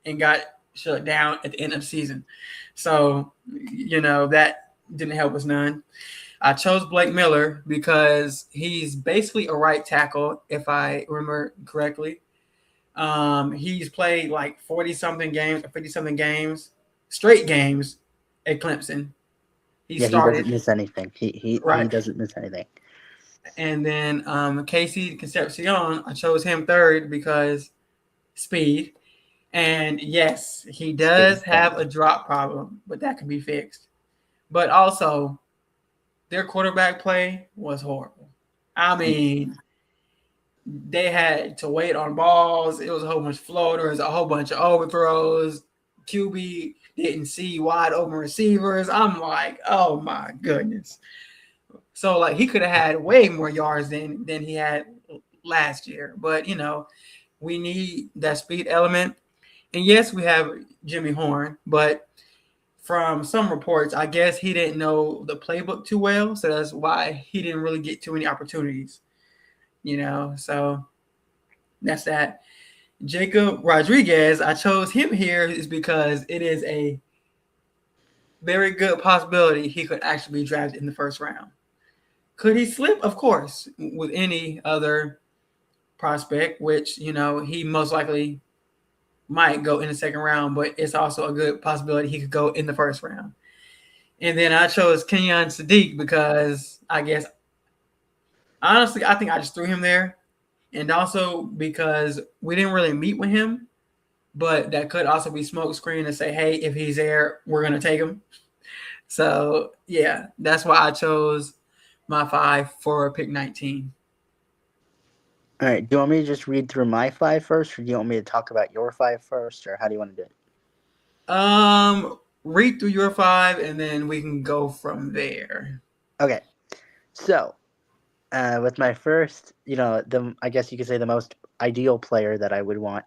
and got shut down at the end of the season. So, that didn't help us none. I chose Blake Miller because he's basically a right tackle, if I remember correctly. He's played like 40-something games or 50-something games, straight games at Clemson. He doesn't miss anything. He doesn't miss anything. And then Casey Concepcion, I chose him third because speed. And yes, he does have a drop problem, but that can be fixed. But also, their quarterback play was horrible. I mean, they had to wait on balls. It was a whole bunch of floaters, a whole bunch of overthrows. QB didn't see wide open receivers. I'm like, oh my goodness. So like he could have had way more yards than he had last year. But we need that speed element. And yes, we have Jimmy Horn, but from some reports, I guess he didn't know the playbook too well. So that's why he didn't really get too many opportunities. So that's that. Jacob Rodriguez, I chose him here is because it is a very good possibility he could actually be drafted in the first round. Could he slip? Of course, with any other prospect, which, he most likely might go in the second round, but it's also a good possibility he could go in the first round. And then I chose Kenyon Sadiq because I guess honestly I think I just threw him there, and also because we didn't really meet with him, but that could also be smoke screen to say, hey, if he's there, we're gonna take him. So yeah, that's why I chose my 5 for pick 19. All right. Do you want me to just read through my five first, or do you want me to talk about your five first, or how do you want to do it? Read through your 5 and then we can go from there. Okay. So, with my first, I guess you could say the most ideal player that I would want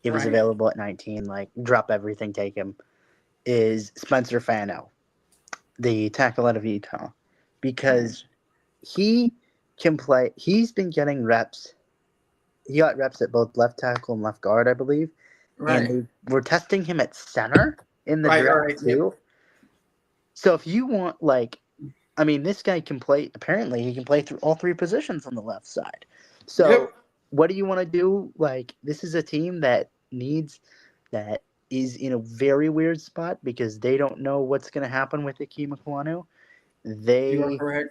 if he's Right. available at 19, like drop everything, take him, is Spencer Fano, the tackle out of Utah, because he can play. He's been getting reps. He got reps at both left tackle and left guard, I believe, and Right. they were testing him at center in the Right. All draft right. Yep. too. So if you want, this guy can play. Apparently, he can play through all three positions on the left side. So, Yep. what do you want to do? Like, this is a team that is in a very weird spot because they don't know what's going to happen with Ikem Ekwonu. You are They correct.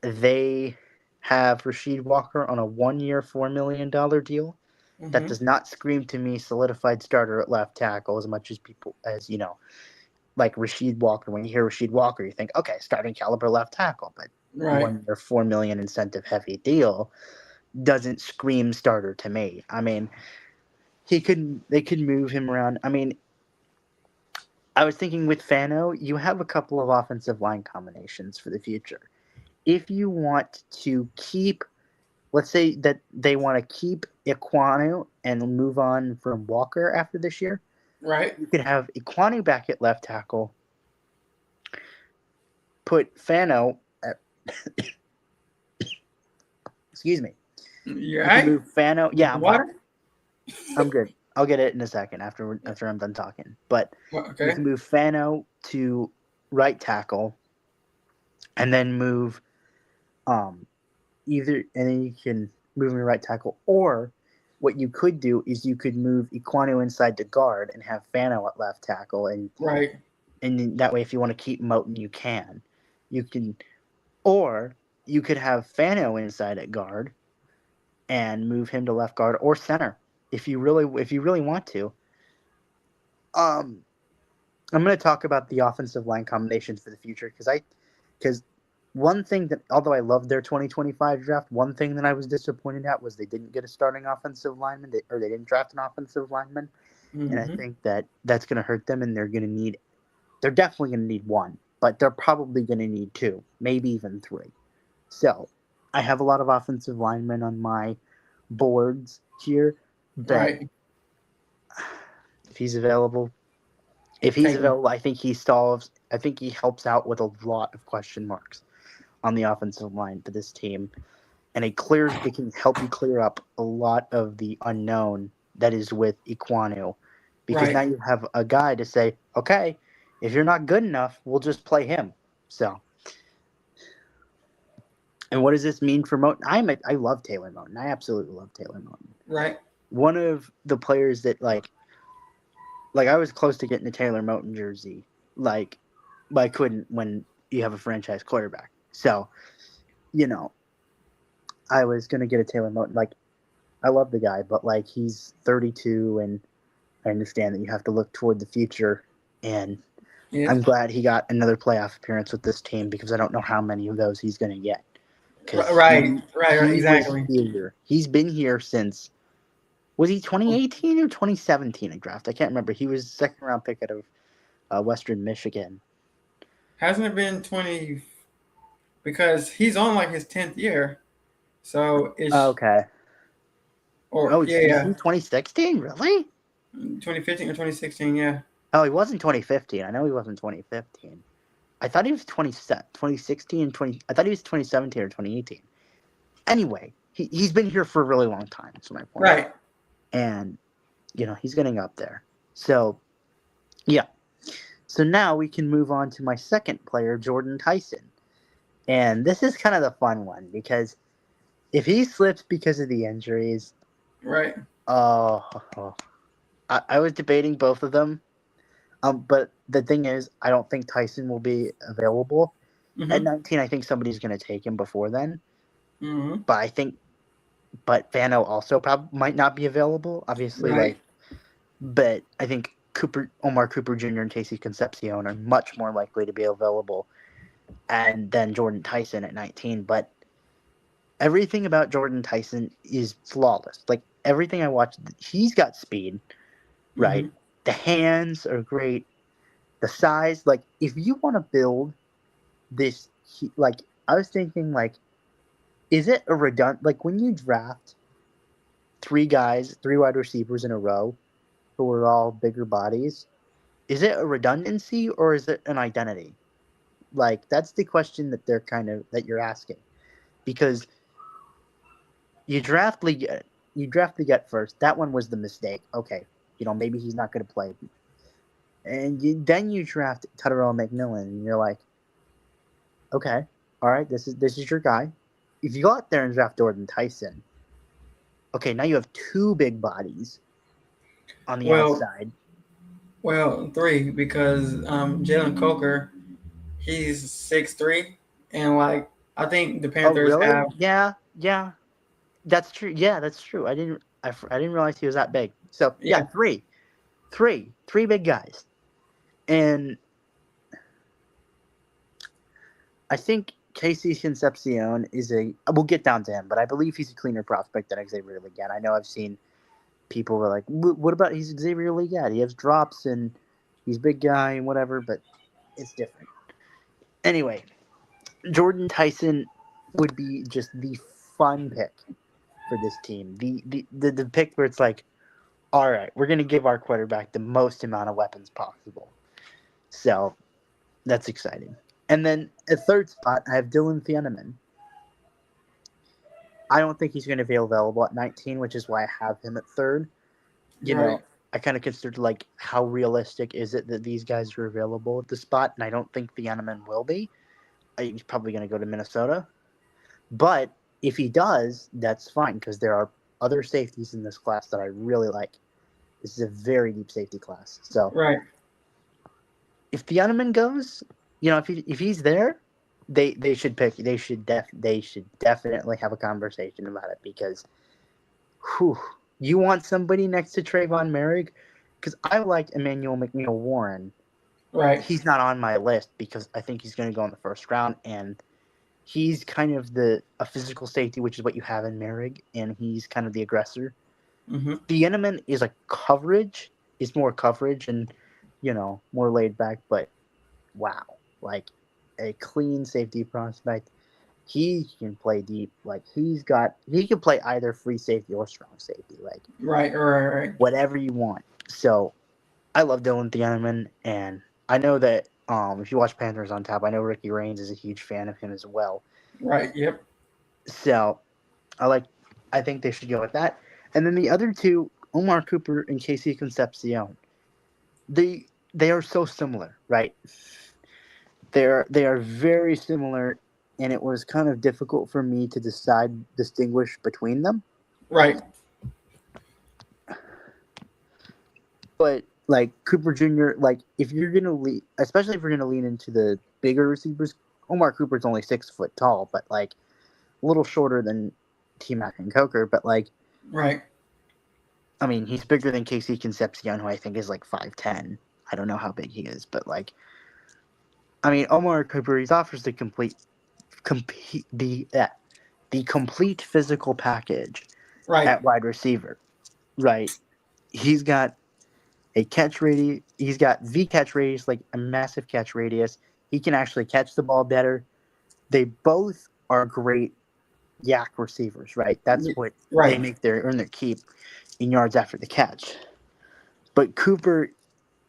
they have Rasheed Walker on a 1-year, $4 million deal. That Mm-hmm. does not scream to me solidified starter at left tackle as much as people like Rasheed Walker. When you hear Rasheed Walker, you think, okay, starting caliber left tackle, but Right. 1 year, $4 million incentive heavy deal doesn't scream starter to me. I mean, they could move him around. I mean, I was thinking with Fano, you have a couple of offensive line combinations for the future. If you want to keep, let's say that they want to keep Iquanu and move on from Walker after this year, Right. you could have Iquanu back at left tackle, put Fano at, excuse me. You all You can right? move Fano. Get Yeah, the I'm fine. water? I'm good. I'll get it in a second after I'm done talking. But you Okay. can move Fano to right tackle, and then move and then you can move him to right tackle. Or what you could do is you could move Iquanu inside to guard and have Fano at left tackle, Right. and that way, if you want to keep Moten, you can. You can, or you could have Fano inside at guard and move him to left guard or center if you really want to. Um, I'm going to talk about the offensive line combinations for the future because one thing that, although I loved their 2025 draft, one thing that I was disappointed at was they didn't get a starting offensive lineman, or they didn't draft an offensive lineman, and I Mm-hmm. think that that's going to hurt them, and they're definitely going to need one, but they're probably going to need two, maybe even three. So I have a lot of offensive linemen on my boards here, but Right. if he's available, Take them. I think he solves. I think he helps out with a lot of question marks on the offensive line for this team, and it can help you clear up a lot of the unknown that is with Iquanu, because now Right. you have a guy to say, okay, if you're not good enough, we'll just play him. So, and what does this mean for Moten? I love Taylor Moten. I absolutely love Taylor Moten. Right. One of the players that like I was close to getting a Taylor Moten jersey, but I couldn't when you have a franchise quarterback. So, you know, I was gonna get a Taylor Moten. Like, I love the guy, but like he's 32, and I understand that you have to look toward the future. And Yes. I'm glad he got another playoff appearance with this team because I don't know how many of those he's gonna get. Because Right. Right. Right. he was Exactly. here. He's been here since, was he 2018 or 2017 in draft? I can't remember. He was second round pick out of Western Michigan. Hasn't it been 20? Because he's on like his 10th year. So it's, Okay. or Oh, yeah, is yeah. he 2016? Really? 2015 or 2016. Yeah. Oh, he wasn't 2015. I know he wasn't 2015. I thought he was 2016 and 20. I thought he was 2017 or 2018. Anyway, he's been here for a really long time. That's my point. Right. And he's getting up there. So yeah. So now we can move on to my second player, Jordan Tyson. And this is kind of the fun one because if he slips because of the injuries, Right. oh, I was debating both of them. But the thing is, I don't think Tyson will be available at Mm-hmm. 19. I think somebody's going to take him before then. Mm-hmm. But but Vano also probably might not be available. Obviously, Right. but I think Omar Cooper Jr. and Casey Concepcion are much more likely to be available, and then Jordan Tyson at 19. But everything about Jordan Tyson is flawless. Like everything I watched, he's got speed, Mm-hmm. right? The hands are great. The size, like if you want to build this, like I was thinking, like, is it a redundant? Like when you draft three wide receivers in a row who are all bigger bodies, is it a redundancy or is it an identity? Like that's the question that you're asking because you draft Leggett first. That one was the mistake. Okay, maybe he's not going to play, and then you draft Tyrell McMillan, and you're like, okay, all right, this is your guy. If you go out there and draft Jordan Tyson, okay, now you have two big bodies on the Well, outside. well, three because Jalen Coker, he's 6'3", and like I think the Oh, Panthers really? have, Yeah, yeah, that's true. Yeah, that's true. I didn't realize he was that big. So yeah, yeah, three big guys, and I think Casey Concepcion is we'll get down to him, but I believe he's a cleaner prospect than Xavier Leggett. I know I've seen people were like, what about he's Xavier Leggett? He has drops and he's a big guy and whatever, but it's different. Anyway, Jordan Tyson would be just the fun pick for this team. The pick where it's like, all right, we're going to give our quarterback the most amount of weapons possible. So that's exciting. And then at third spot, I have Dylan Thieneman. I don't think he's going to be available at 19, which is why I have him at third. right. I kind of considered like how realistic is it that these guys are available at the spot, and I don't think Thieneman will be. He's probably going to go to Minnesota. But if he does, that's fine because there are other safeties in this class that I really like. This is a very deep safety class. So Right. if Thieneman goes, if he's there, they should pick. They should definitely have a conversation about it because, whew, you want somebody next to Trayvon Merrick because I like Emmanuel McNeil Warren. Right. He's not on my list because I think he's going to go in the first round, and he's kind of a physical safety, which is what you have in Merrick, and he's kind of the aggressor. Mm-hmm. The Eneman is more coverage and more laid back, but wow, like a clean safety prospect. He can play deep. Like he can play either free safety or strong safety. Like Right. Right. whatever you want. So I love Dylan Thieneman, and I know that if you watch Panthers on Tap, I know Ricky Raines is a huge fan of him as well. Right. Yep. So I think they should go with that. And then the other two, Omar Cooper and Casey Concepcion, they are so similar, right? They are very similar, and it was kind of difficult for me to distinguish between them. Right. But like Cooper Jr., like if you're gonna lean, especially if you're gonna lean into the bigger receivers, Omar Cooper's only 6 foot tall, but like a little shorter than T Mac and Coker, but like Right. I mean he's bigger than Casey Concepcion, who I think is like 5'10". I don't know how big he is, but like I mean Omar Cooper, he offers compete the complete physical package Right. at wide receiver, right? He's got a catch radius. He's got V catch radius, like a massive catch radius. He can actually catch the ball better. They both are great yak receivers, right? That's what they Right. earn their keep in yards after the catch. But Cooper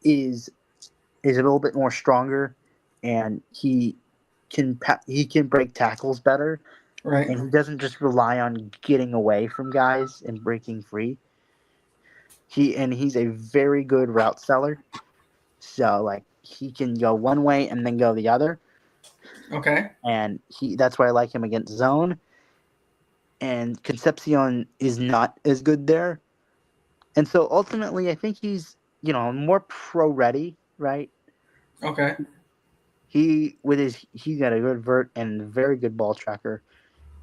is a little bit more stronger, and he can break tackles better, Right. and he doesn't just rely on getting away from guys and breaking free. He's a very good route seller. So like he can go one way and then go the other, Okay. and that's why I like him against zone. And Concepcion is not as good there, and so ultimately I think he's more pro ready, right? Okay. He's got a good vert and very good ball tracker,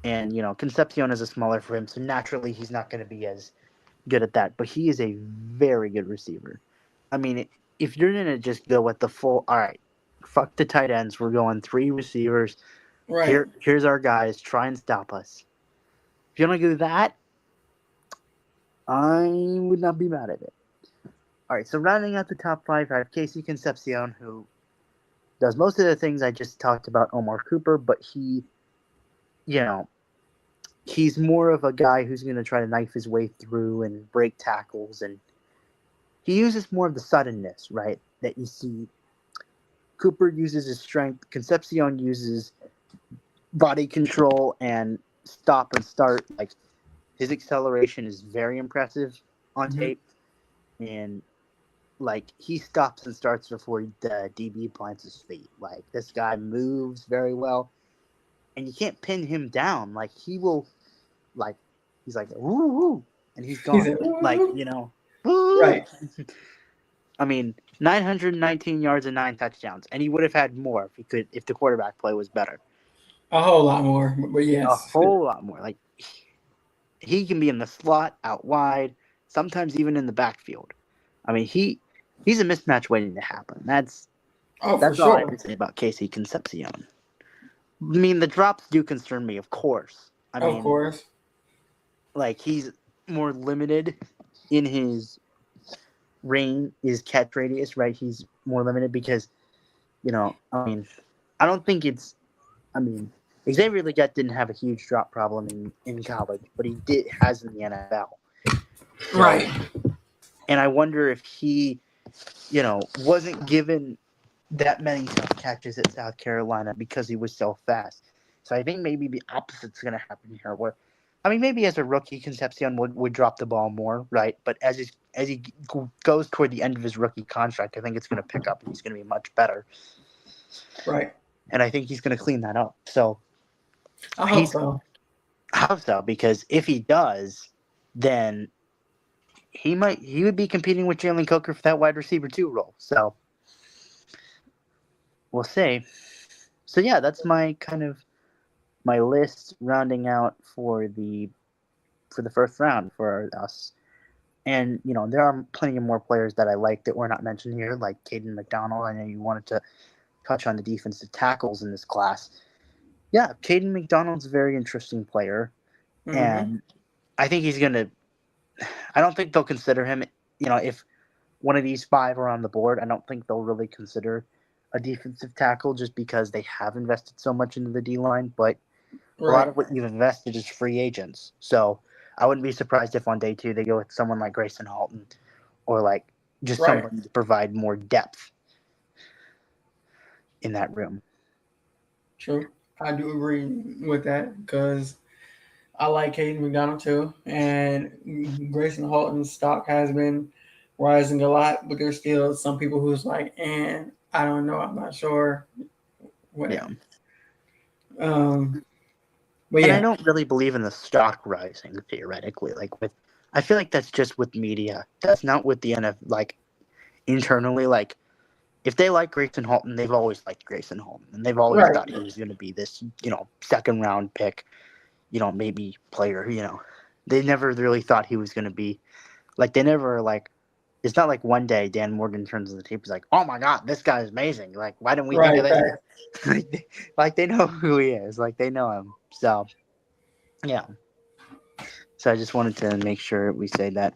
and Concepcion is a smaller for him, so naturally he's not going to be as good at that. But he is a very good receiver. I mean, if you're going to just go with the full, all right, fuck the tight ends, we're going three receivers. Right. Here's our guys. Try and stop us. If you want to do that, I would not be mad at it. All right, so rounding out the top five, I have Casey Concepcion, who does most of the things I just talked about Omar Cooper, but you know, he's more of a guy who's going to try to knife his way through and break tackles, and he uses more of the suddenness, right? That you see. Cooper uses his strength. Concepcion uses body control and stop and start. Like his acceleration is very impressive on Mhm. tape, and like he stops and starts before the DB plants his feet. Like this guy moves very well, and you can't pin him down. Like he will, like he's like woo woo, and he's He gone. said, Like "Woo." woo. Right. I mean, 919 yards and 9 touchdowns, and he would have had more if the quarterback play was better. A whole lot more, but A yes. whole lot more. Like he can be in the slot, out wide, sometimes even in the backfield. I mean, he's a mismatch waiting to happen. Oh, for That's all I have sure. to say about Casey Concepcion. I mean, the drops do concern me, of course. I Of mean, course. like he's more limited in his his catch radius, right? He's more limited because I mean, I don't think it's. I mean, Xavier Leggett didn't have a huge drop problem in college, but he has in the NFL. So, Right. and I wonder if he, wasn't given that many tough catches at South Carolina because he was so fast. So I think maybe the opposite's going to happen here. Where, I mean, maybe as a rookie, Concepcion would drop the ball more, right? But as he goes toward the end of his rookie contract, I think it's going to pick up and he's going to be much better. Right. And I think he's going to clean that up. So I hope he's so. I hope so, because if he does, then he would be competing with Jalen Coker for that wide receiver 2 role. So we'll see. So yeah, that's my kind of my list rounding out for the first round for us. And there are plenty of more players that I like that were not mentioned here, like Caden McDonald. I know you wanted to touch on the defensive tackles in this class. Yeah, Caden McDonald's a very interesting player, Hmm. and I think he's gonna. I don't think they'll consider him. If one of these five are on the board, I don't think they'll really consider a defensive tackle just because they have invested so much into the D line. But a lot Right. of what you've invested is free agents. So I wouldn't be surprised if on day 2 they go with someone like Grayson Halton or like just Right. someone to provide more depth in that room. True. I do agree with that because I like Caden McDonald too, and Grayson Halton's stock has been rising a lot, but there's still some people who's like, and I don't know, I'm not sure what. Yeah. Um, but And I yeah, don't really believe in the stock rising theoretically. I feel like that's just with media. That's not with the NFL. Like internally, like if they like Grayson Halton, they've always liked Grayson Halton, and they've always right, thought he was going to be this, second round pick, maybe player. They never really thought he was going to be like they never like. It's not like one day Dan Morgan turns on the tape. He's like, "Oh my God, this guy is amazing! Like, why didn't we think right, of this?" right. like they know who he is. Like they know him. So yeah. So I just wanted to make sure we say that.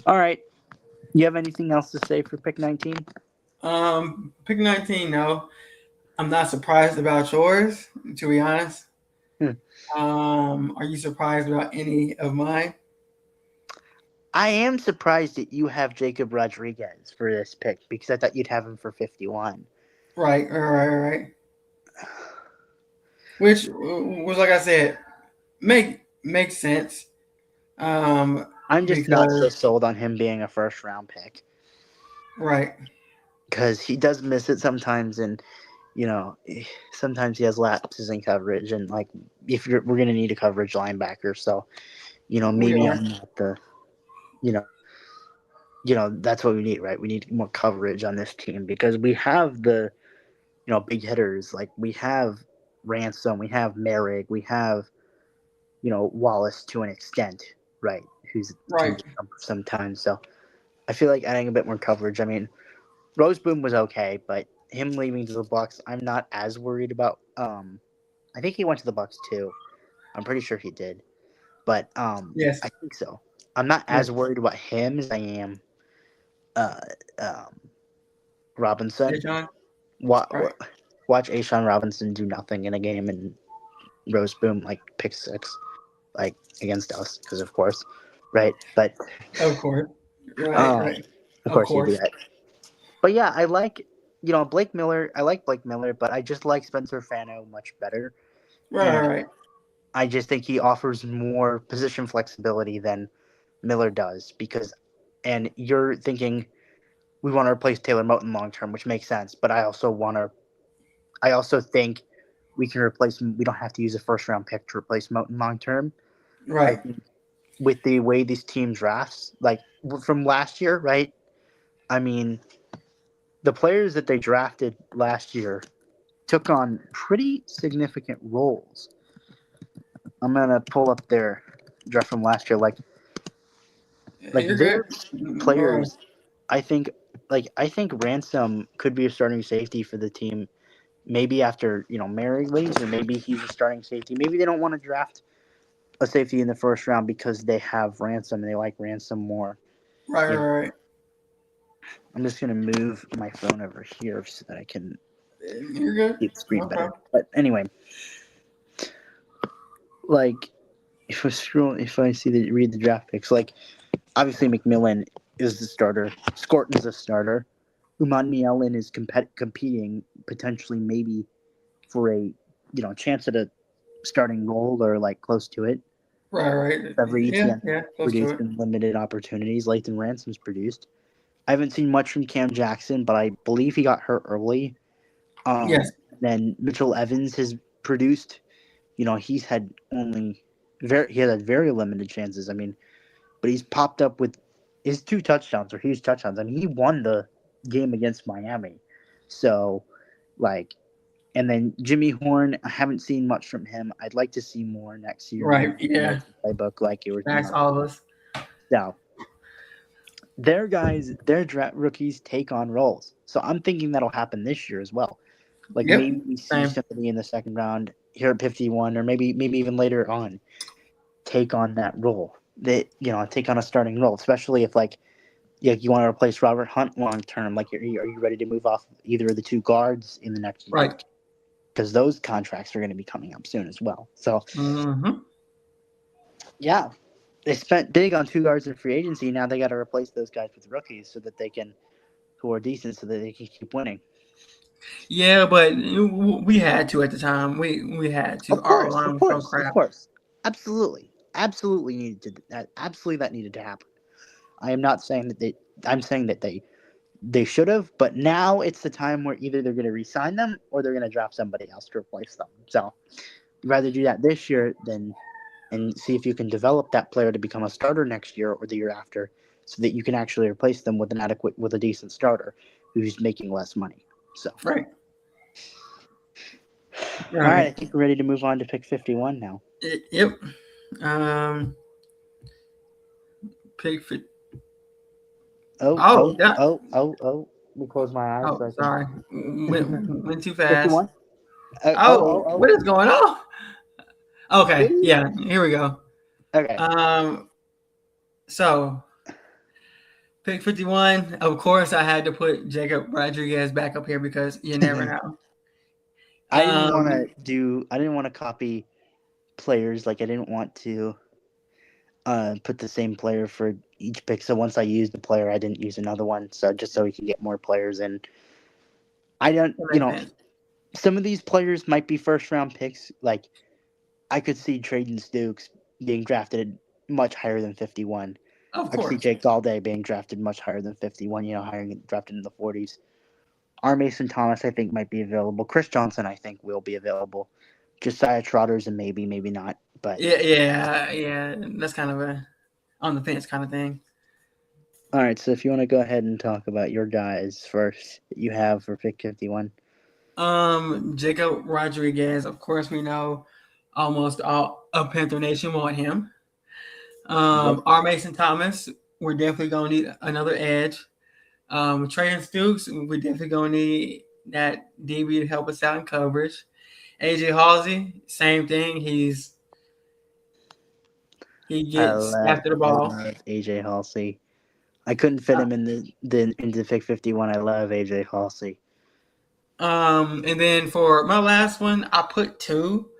All right. You have anything else to say for pick 19? Pick 19. No, I'm not surprised about yours, to be honest. Hmm. Are you surprised about any of mine? I am surprised that you have Jacob Rodriguez for this pick because I thought you'd have him for 51. Right, right. Which was like I said, makes sense. I'm just not so Because sold on him being a first round pick right, because he does miss it sometimes, and you know, sometimes he has lapses in coverage, and like we're gonna need a coverage linebacker, so we maybe are I'm not the you know that's what we need, right? We need more coverage on this team because we have the big hitters. Like we have Ransom, we have Merrick, we have Wallace to an extent, right? Who's can Right. get some sometimes. So I feel like adding a bit more coverage. I mean, Roseboom was okay, but him leaving to the Bucks, I'm not as worried about. I think he went to the Bucks too. I'm pretty sure he did, but Yes. I think so. I'm not Yes. as worried about him as I am uh, um, Hey, Robinson. John. Wa- Right. Watch Ashawn Robinson do nothing in a game and Roseboom like pick six, like against us, because of course, right? But Of course. Right. um, Right. of Of course you do course. that. But yeah, I like Blake Miller. I like Blake Miller, but I just like Spencer Fano much better, Right. and Right. I just think he offers more position flexibility than Miller does. And you're thinking we want to replace Taylor Moton long term, which makes sense. But I also think we can replace him. We don't have to use a first round pick to replace Moton long term. I Right. think with the way this team drafts, like from last year, right? I mean, the players that they drafted last year took on pretty significant roles. I'm gonna pull up their draft from last year. Like You're their good. Go ahead. players, I think I think Ransom could be a starting safety for the team. Maybe after Mary leaves, or maybe he's a starting safety. Maybe they don't want to draft a safety in the first round because they have Ransom and they like Ransom more. Right. You know, Right. Right. I'm just gonna move my phone over here so that I can You're good. see the screen No better. problem. But anyway, like if I see read the draft picks, like obviously McMillan is the starter, Scorton's the starter, Umani Allen is competing potentially maybe for a chance at a starting role or like close to it. Right. Right. Trevor Yeah. Etienne Yeah. Close to produced it. in limited opportunities. Lathan Ransom's produced. I haven't seen much from Cam Jackson, but I believe he got hurt early. Yes. Then Mitchell Evans has produced. He's had he had very limited chances. I mean, but he's popped up with his 2 touchdowns or huge touchdowns. I mean, he won the game against Miami. So, like, and then Jimmy Horn, I haven't seen much from him. I'd like to see more next year. Right. Maybe Yeah. playbook like you were talking Thanks, about. all of us. So, their draft rookies take on roles. So I'm thinking that'll happen this year as well. Like Yep. maybe we see Same. somebody in the second round here at 51, or maybe even later on, take on that role. That take on a starting role, especially if you want to replace Robert Hunt long term. Like, are you ready to move off either of the 2 guards in the next year? Right. Because those contracts are going to be coming up soon as well. So Mm-hmm. yeah, they spent big on 2 guards in free agency. Now they got to replace those guys with rookies so that they can who are decent, so that they can keep winning. Yeah, but we had to at the time. We had to. Of Our course, line of was so course, of crap. course. Absolutely needed to that. Absolutely, that needed to happen. I am not saying that they. I'm saying that they should have, but now it's the time where either they're going to re-sign them or they're going to draft somebody else to replace them. So, you'd rather do that this year than and see if you can develop that player to become a starter next year or the year after, so that you can actually replace them with a decent starter who's making less money. So, Right. all right, Right. I think we're ready to move on to pick 51 now. Yep. Um. Pick fit. Oh, Oh, oh, that. oh, oh, oh. Let me close my eyes Oh, so I can. sorry. Went too fast. 51? Oh, oh, Oh, oh, what oh. is going on? Okay. Ooh. Yeah. Here we go. Okay. Um. So pick 51. Of course, I had to put Jacob Rodriguez back up here because you never know. Um. I didn't want to copy players. Like, I didn't want to put the same player for each pick. So once I used a player, I didn't use another one. So just so we can get more players in. I don't, That makes sense. some of these players might be first round picks. Like, I could see Traden Stukes being drafted much higher than 51. Of I could see course. Jake Galday being drafted much higher than 51, drafted in the 40s. R. Mason Thomas, I think, might be available. Chris Johnson, I think, will be available. Josiah Trotters, and maybe not. But Yeah. Yeah. Yeah. That's kind of a on the fence kind of thing. All right, so if you want to go ahead and talk about your guys first that you have for pick 51. Jacob Rodriguez, of course, we know almost all of Panther Nation want him. Yep. R. Mason Thomas, we're definitely gonna need another edge. Trey Stooks, we're definitely gonna need that DB to help us out in coverage. AJ Halsey, same thing. He gets after the I ball. love AJ Halsey. I couldn't fit him in the into pick 51. I love AJ Halsey. And then for my last one, I put two,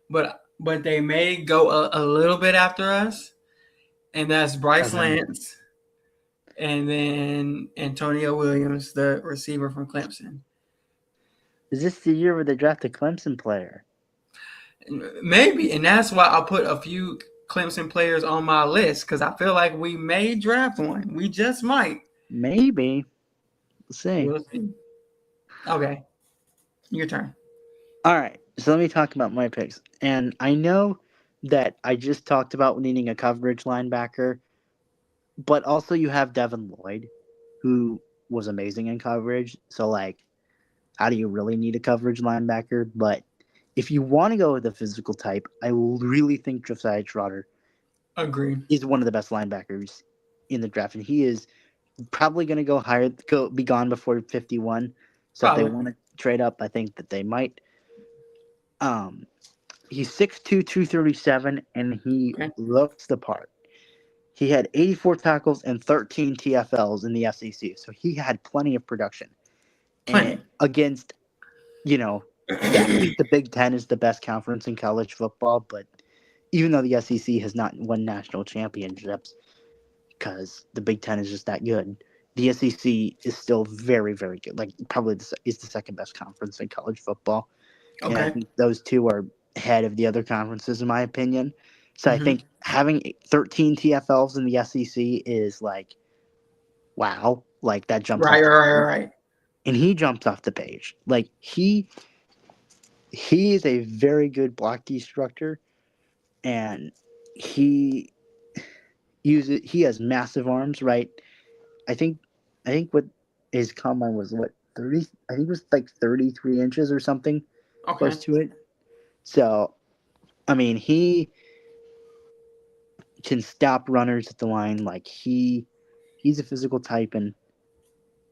but they may go a little bit after us, and that's Bryce Okay. Lance, and then Antonio Williams, the receiver from Clemson. Is this the year where they draft a Clemson player? Maybe, and that's why I put a few Clemson players on my list because I feel like we may draft one. We just might. Maybe. Let's see. We'll see. Okay, your turn. All right, so let me talk about my picks. And I know that I just talked about needing a coverage linebacker, but also you have Devin Lloyd, who was amazing in coverage. So, like, how do you really need a coverage linebacker? But if you want to go with a physical type, I really think Josiah Trotter Agreed. is one of the best linebackers in the draft, and he is probably going to go higher, be gone before 51. So if they Probably. want to trade up, I think that they might. Um, he's 6'2", 237, and he Okay. looks the part. He had 84 tackles and 13 TFLs in the SEC, so he had plenty of production. And Plenty. against, yeah, I think the Big Ten is the best conference in college football, but even though the SEC has not won national championships, because the Big Ten is just that good, the SEC is still very, very good. Like, probably is the second best conference in college football. And I Okay. think those two are ahead of the other conferences, in my opinion. So I Mm-hmm. think having 13 TFLs in the SEC is like, wow, like that jumps Right, off the right, right, page. right. And he jumps off the page. Like he is a very good block destructor, and he he has massive arms, right? I think I think what his combine was, what, 30, I think it was like 33 inches or something Okay. close to it. So I mean, he can stop runners at the line. Like, he's a physical type, and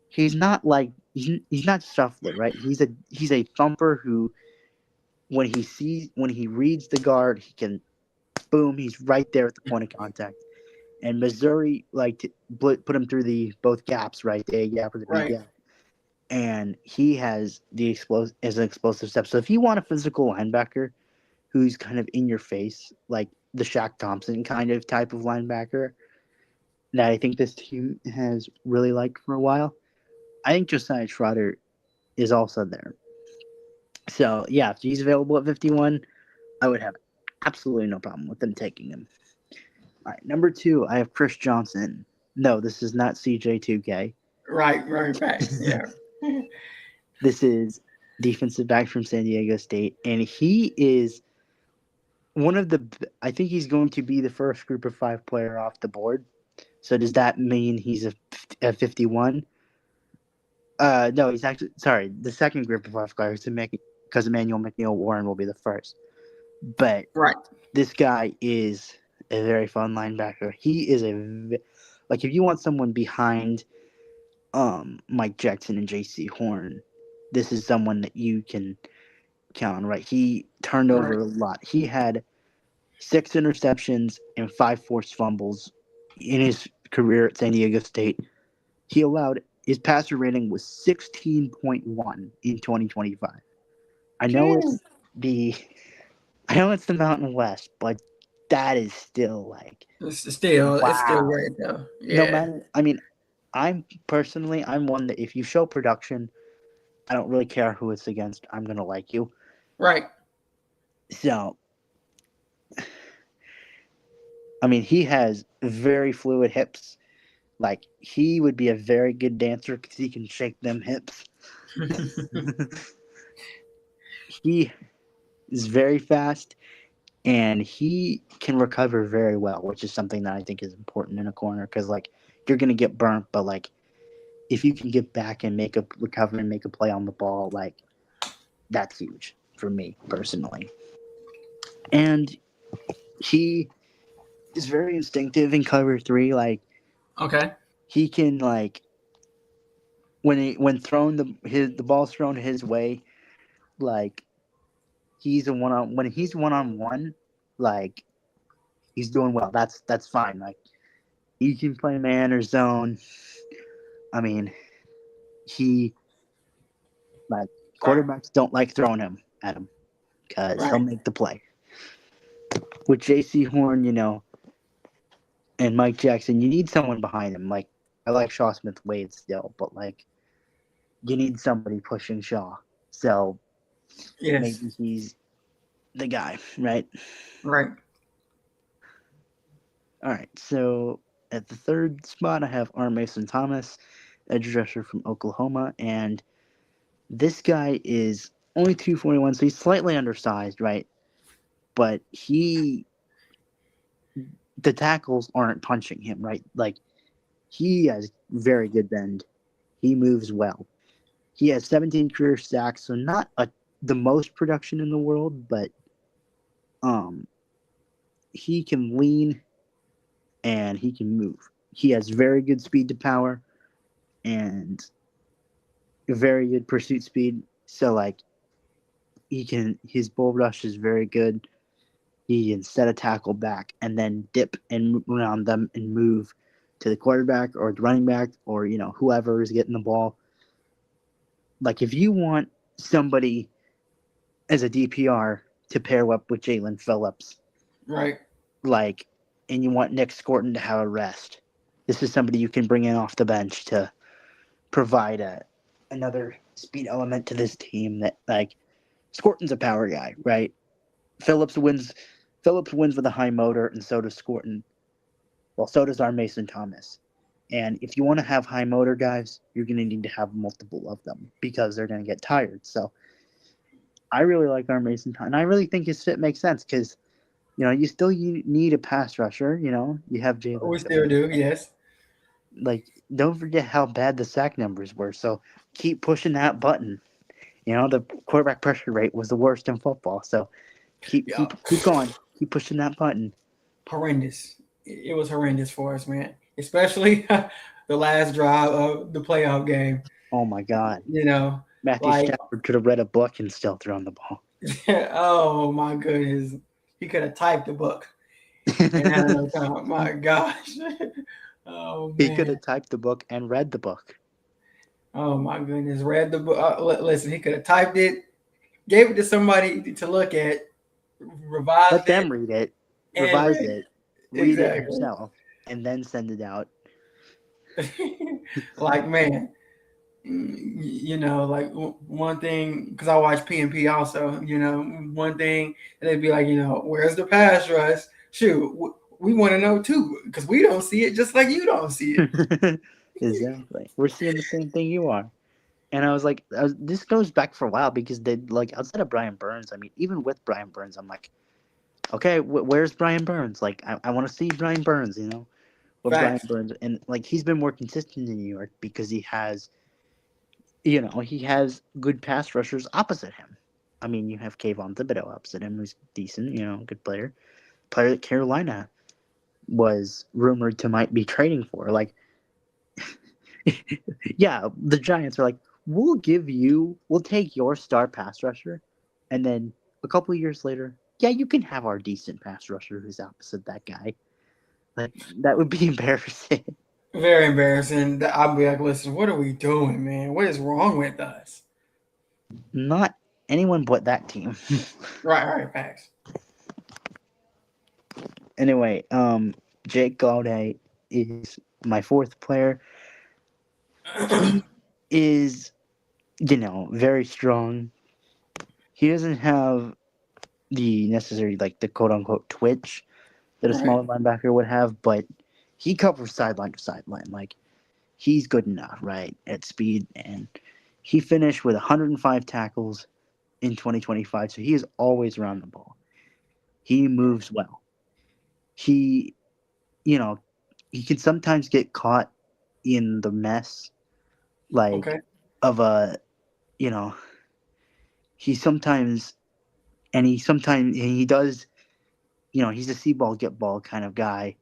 he's not like he's not Shuffler, right? He's a thumper who, when he reads the guard, he can, boom, he's right there at the point of contact. And Missouri like to put him through the both gaps, right? The A gap or the B Right. gap. And he has as an explosive step. So if you want a physical linebacker who's kind of in your face, like the Shaq Thompson kind of type of linebacker that I think this team has really liked for a while, I think Josiah Trotter is also there. So yeah, if he's available at 51, I would have absolutely no problem with them taking him. All right, number 2, I have Chris Johnson. No, this is not CJ2K. Right, right, facts. Yeah. This is defensive back from San Diego State, and he is one of the. I think he's going to be the first Group of 5 player off the board. So does that mean he's a 51? No, he's actually, sorry. The second Group of 5 players to make, because Emmanuel McNeil Warren will be the first. But Right. this guy is a very fun linebacker. He is like, if you want someone behind Mike Jackson and J.C. Horn, this is someone that you can count on, right? He turned Right. over a lot. He had 6 interceptions and 5 forced fumbles in his career at San Diego State. He allowed, his passer rating was 16.1 in 2025. I know Jeez. it's the I know it's the Mountain West, but that is still like, It's still wow. great though. No Yeah. matter, I mean, I'm one that if you show production, I don't really care who it's against. I'm gonna like you. Right. So, I mean, he has very fluid hips. Like, he would be a very good dancer because he can shake them hips. He is very fast, and he can recover very well, which is something that I think is important in a corner, because, like, you're gonna get burnt. But like, if you can get back and make a recover and make a play on the ball, like that's huge for me personally. And he is very instinctive in cover three. Like Okay. he can like when thrown the ball's thrown his way, like he's a one on when he's one on one, like he's doing well. That's fine. Like he can play man or zone. I mean, he like Right. quarterbacks don't like throwing him at him because he'll Right. make the play. With J.C. Horn, and Mike Jackson, you need someone behind him. Like I like Shaw Smith Wade still, but like you need somebody pushing Shaw. So Yes. maybe he's the guy, right? Right. All right. So at the third spot, I have R. Mason Thomas, edge rusher from Oklahoma, and this guy is only 241, so he's slightly undersized, right? But the tackles aren't punching him, right? Like he has very good bend. He moves well. He has 17 career sacks, so not the most production in the world, but um, he can lean and he can move. He has very good speed to power and very good pursuit speed. So like his bull rush is very good. He can set a tackle back and then dip and around them and move to the quarterback or the running back or whoever is getting the ball. Like if you want somebody as a DPR to pair up with Jalen Phillips, Right. like, and you want Nick Scorton to have a rest, this is somebody you can bring in off the bench to provide another speed element to this team. That like Scorton's a power guy, right? Phillips wins. Phillips wins with a high motor, and so does Scorton. Well, so does our Mason Thomas. And if you want to have high motor guys, you're going to need to have multiple of them because they're going to get tired. So I really like our Mason Thomas, and I really think his fit makes sense because you need a pass rusher. You have Jalen We still Phillips. do. Yes. Like, don't forget how bad the sack numbers were. So keep pushing that button. The quarterback pressure rate was the worst in football. So keep Yeah. keep keep going. Keep pushing that button. Horrendous. It was horrendous for us, man. Especially the last drive of the playoff game. Oh my God. You know, Matthew like, Stafford could have read a book and still thrown the ball. oh my goodness, he could have typed the book and had enough time. My gosh. Oh He could man. have typed the book and read the book. Oh my goodness. Read the book. Listen, he could have typed it, gave it to somebody to look at, Let revised it, them read it, and revise read it, it. read it Exactly. yourself, and then send it out. Like, man, like one thing, because I watch PNP also, one thing, and they'd be like, where's the pass rush? Shoot, we want to know too, because we don't see it just like you don't see it. Exactly. We're seeing the same thing you are. And I was like, this goes back for a while because they like outside of Brian Burns. I mean, even with Brian Burns, I'm like, okay, where's Brian Burns? Like, I want to see Brian Burns. What Brian Facts. Burns, and like he's been more consistent in New York because he has good pass rushers opposite him. I mean, you have Kayvon Thibodeau opposite him, who's decent, good player that Carolina was rumored to might be trading for. Like, yeah, the Giants are like, we'll take your star pass rusher, and then a couple of years later, yeah, you can have our decent pass rusher who's opposite that guy. Like, that would be embarrassing. Very embarrassing. I'll be like, listen, what are we doing, man? What is wrong with us? Not anyone but that team. Right, right, facts. Anyway, Jake Gaudet is my fourth player. He is, very strong. He doesn't have the necessary, like, the quote unquote twitch that a Right. smaller linebacker would have, but he covers sideline to sideline. Like, he's good enough, right, at speed. And he finished with 105 tackles in 2025, so he is always around the ball. He moves well. He, you know, he can sometimes get caught in the mess, like Okay. of a, you know, he sometimes and he does, he's a see ball get ball kind of guy,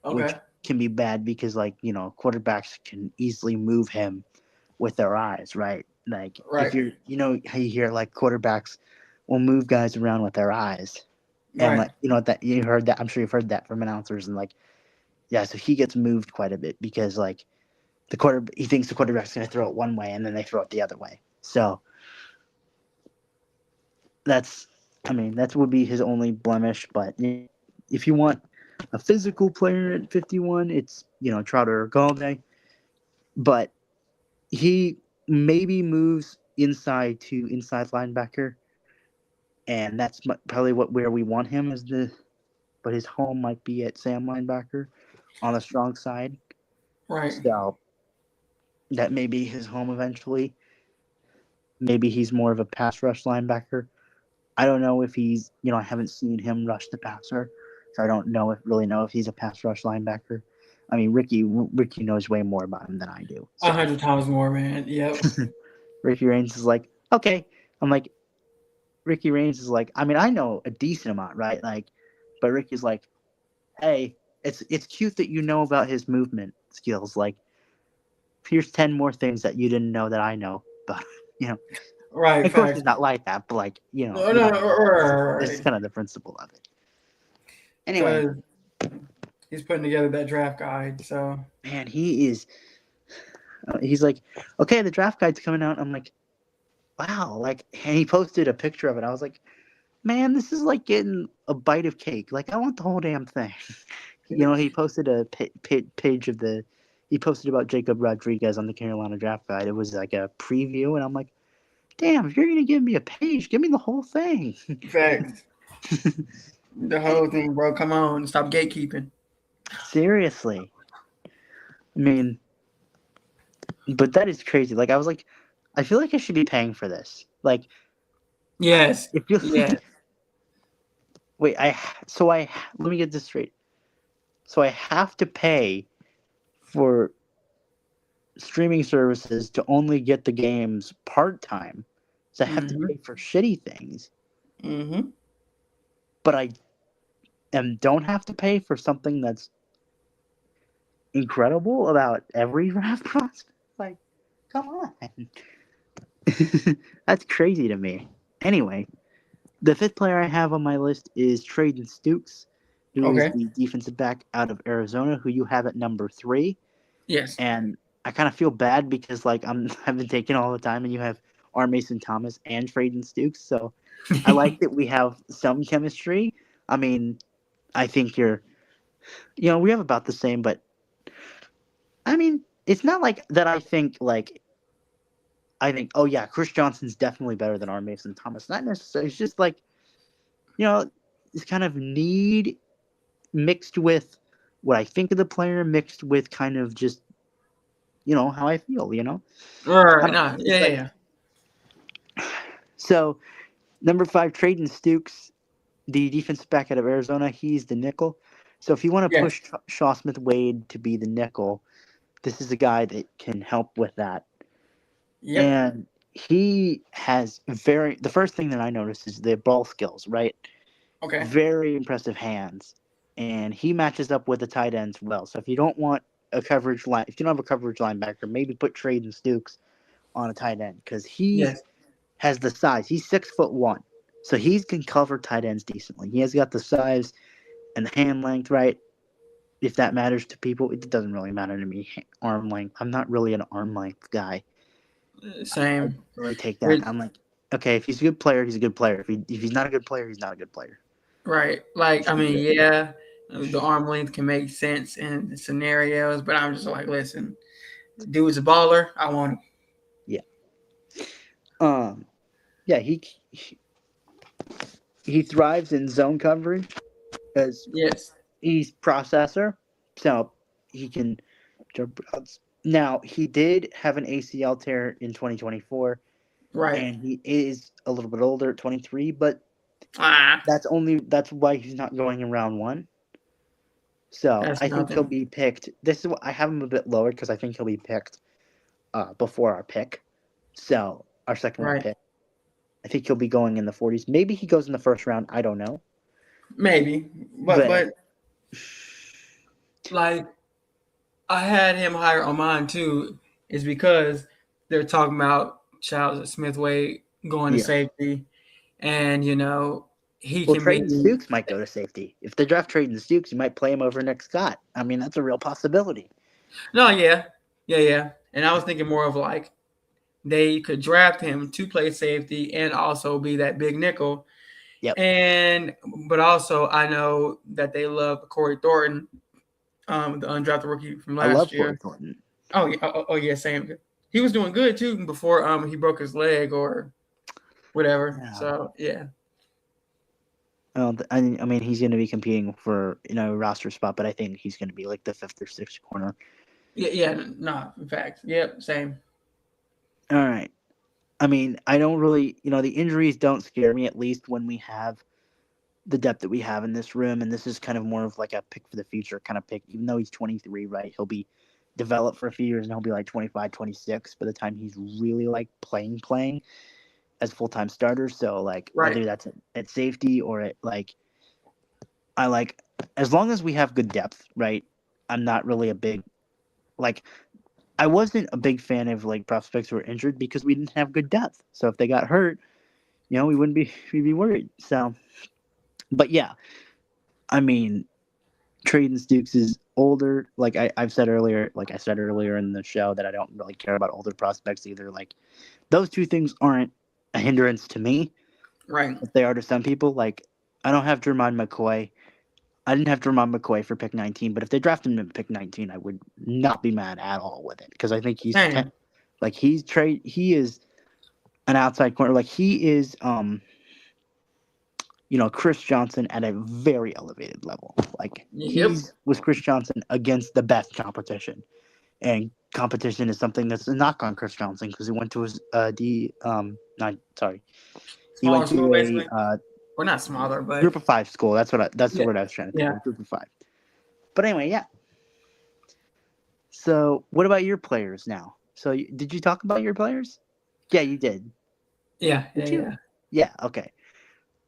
which Okay. can be bad because like quarterbacks can easily move him with their eyes, right? Like if Right. you're, how you hear like quarterbacks will move guys around with their eyes, and Right. like that you heard that. I'm sure you've heard that from announcers and like yeah. So he gets moved quite a bit because like he thinks the quarterback's going to throw it one way and then they throw it the other way. So that's, that would be his only blemish. But if you want a physical player at 51, it's Trotter or Galladay. But he maybe moves inside to inside linebacker, and that's probably where we want him as but his home might be at Sam linebacker on the strong side. Right. So that may be his home eventually. Maybe he's more of a pass rush linebacker. I don't know if he's, I haven't seen him rush the passer, so I don't really know if he's a pass rush linebacker. I mean, Ricky knows way more about him than I do. A So hundred times more, man. Yep. Ricky Raines is like, okay. I'm like, Ricky Raines is like, I know a decent amount, right? Like, but Ricky's like, hey, it's cute that you know about his movement skills. Like, here's 10 more things that you didn't know that I know. But you know, Right. of course Facts. he's not like that. But like, No, you know no, what I mean. This is right. kind of the principle of it. Anyway, Because he's putting together that draft guide. So man, he is. He's like, okay, the draft guide's coming out. I'm like, wow. Like, and he posted a picture of it. I was like, man, this is like getting a bite of cake. Like, I want the whole damn thing. He posted a page of the. He posted about Jacob Rodriguez on the Carolina draft guide. It was like a preview, and I'm like, damn, if you're gonna give me a page, give me the whole thing. facts. The whole thing, bro. Come on, stop gatekeeping. Seriously, I mean, but that is crazy. Like, I was like, I feel like I should be paying for this. Like, Yes. if you Yes. wait, let me get this straight. So I have to pay for streaming services to only get the games part time. So I have to Mm-hmm. pay for shitty things, Mm-hmm. but I don't have to pay for something that's incredible about every draft process. Like, come on. That's crazy to me. Anyway, the fifth player I have on my list is Traden Stukes, who is Okay. the defensive back out of Arizona, who you have at number 3. Yes. And I kind of feel bad because like I've been taking all the time, and you have R. Mason Thomas and Traden Stukes. So I like that we have some chemistry. I mean, I think we have about the same, but I mean, it's not like that. I think, oh yeah, Chris Johnson's definitely better than R. Mason Thomas. Not necessarily. It's just like this kind of need mixed with what I think of the player, mixed with kind of just how I feel. All I right. don't know. Nah. Yeah. It's Yeah. like Yeah. so. Number 5, Traden Stukes, the defensive back out of Arizona. He's the nickel. So if you want to Yes. push Shaw Smith Wade to be the nickel, this is a guy that can help with that. Yep. And he has the first thing that I noticed is the ball skills, right? Okay. Very impressive hands. And he matches up with the tight ends well. So if you don't want if you don't have a coverage linebacker, maybe put Traden Stukes on a tight end because he Yes. has the size. He's 6'1", so he can cover tight ends decently. He has got the size and the hand length, right? If that matters to people, it doesn't really matter to me. Arm length. I'm not really an arm length guy. I don't Same. really take that. With I'm like, okay, if he's a good player, he's a good player. If he's not a good player, he's not a good player. right. Like I mean, yeah, the arm length can make sense in scenarios, but I'm just like, listen, dude's a baller. I want him. Yeah. Um. Yeah. He thrives in zone coverage because Yes. he's processor, so he can jump routes. Now he did have an ACL tear in 2024, Right. and he is a little bit older at 23, but Ah. that's why he's not going in round 1. So That's I think he'll nothing. be picked. This is what I have him a bit lower because I think he'll be picked before our pick. So our second round Right. pick. I think he'll be going in the 40s. Maybe he goes in the first round. I don't know. Maybe. But But like I had him higher on mine too, is because they're talking about Charles Smith-Wade going to yeah. safety, and he Well, can be. Trayton Stukes might go to safety. If they draft Trayton Stukes, you might play him over Nick Scott. I mean, that's a real possibility. No, yeah. And I was thinking more of like they could draft him to play safety and also be that big nickel. Yep. And but also I know that they love Corey Thornton, the undrafted rookie from I love last Corey year. Thornton. Oh yeah, same. He was doing good too before he broke his leg or whatever. Yeah. So yeah, I mean, he's going to be competing for a roster spot, but I think he's going to be like the fifth or sixth corner. yeah. Nah, in fact, yep, same. All right. I mean, I don't really, the injuries don't scare me, at least when we have the depth that we have in this room. And this is kind of more of like a pick for the future kind of pick. Even though he's 23, right? He'll be developed for a few years and he'll be like 25, 26 by the time he's really like playing as full-time starter. So like Right. whether that's at safety or at like, I like, as long as we have good depth, right? I'm not really a big, like, I wasn't a big fan of like prospects who were injured because we didn't have good depth. So if they got hurt, we wouldn't be we'd be worried. So, but yeah, I mean, Trayton Stukes is older. Like I said earlier in the show that I don't really care about older prospects either. Like those two things aren't a hindrance to me, Right. but they are to some people. Like I don't have Jermon McCoy. I didn't have Jermon McCoy for pick 19, but if they drafted him at pick 19, I would not be mad at all with it because I think Same. he is an outside corner. Like he is Chris Johnson at a very elevated level. Like Yep. he's was Chris Johnson against the best competition. And competition is something that's a knock on Chris Johnson because he went to his not sorry. He Smaller went school, to basically. a Or not smaller, but group of five school. That's the yeah, word I was trying to think yeah, of. Group of five. But anyway, yeah. So what about your players now? So did you talk about your players? Yeah, you did. Did you? yeah. Yeah. Okay.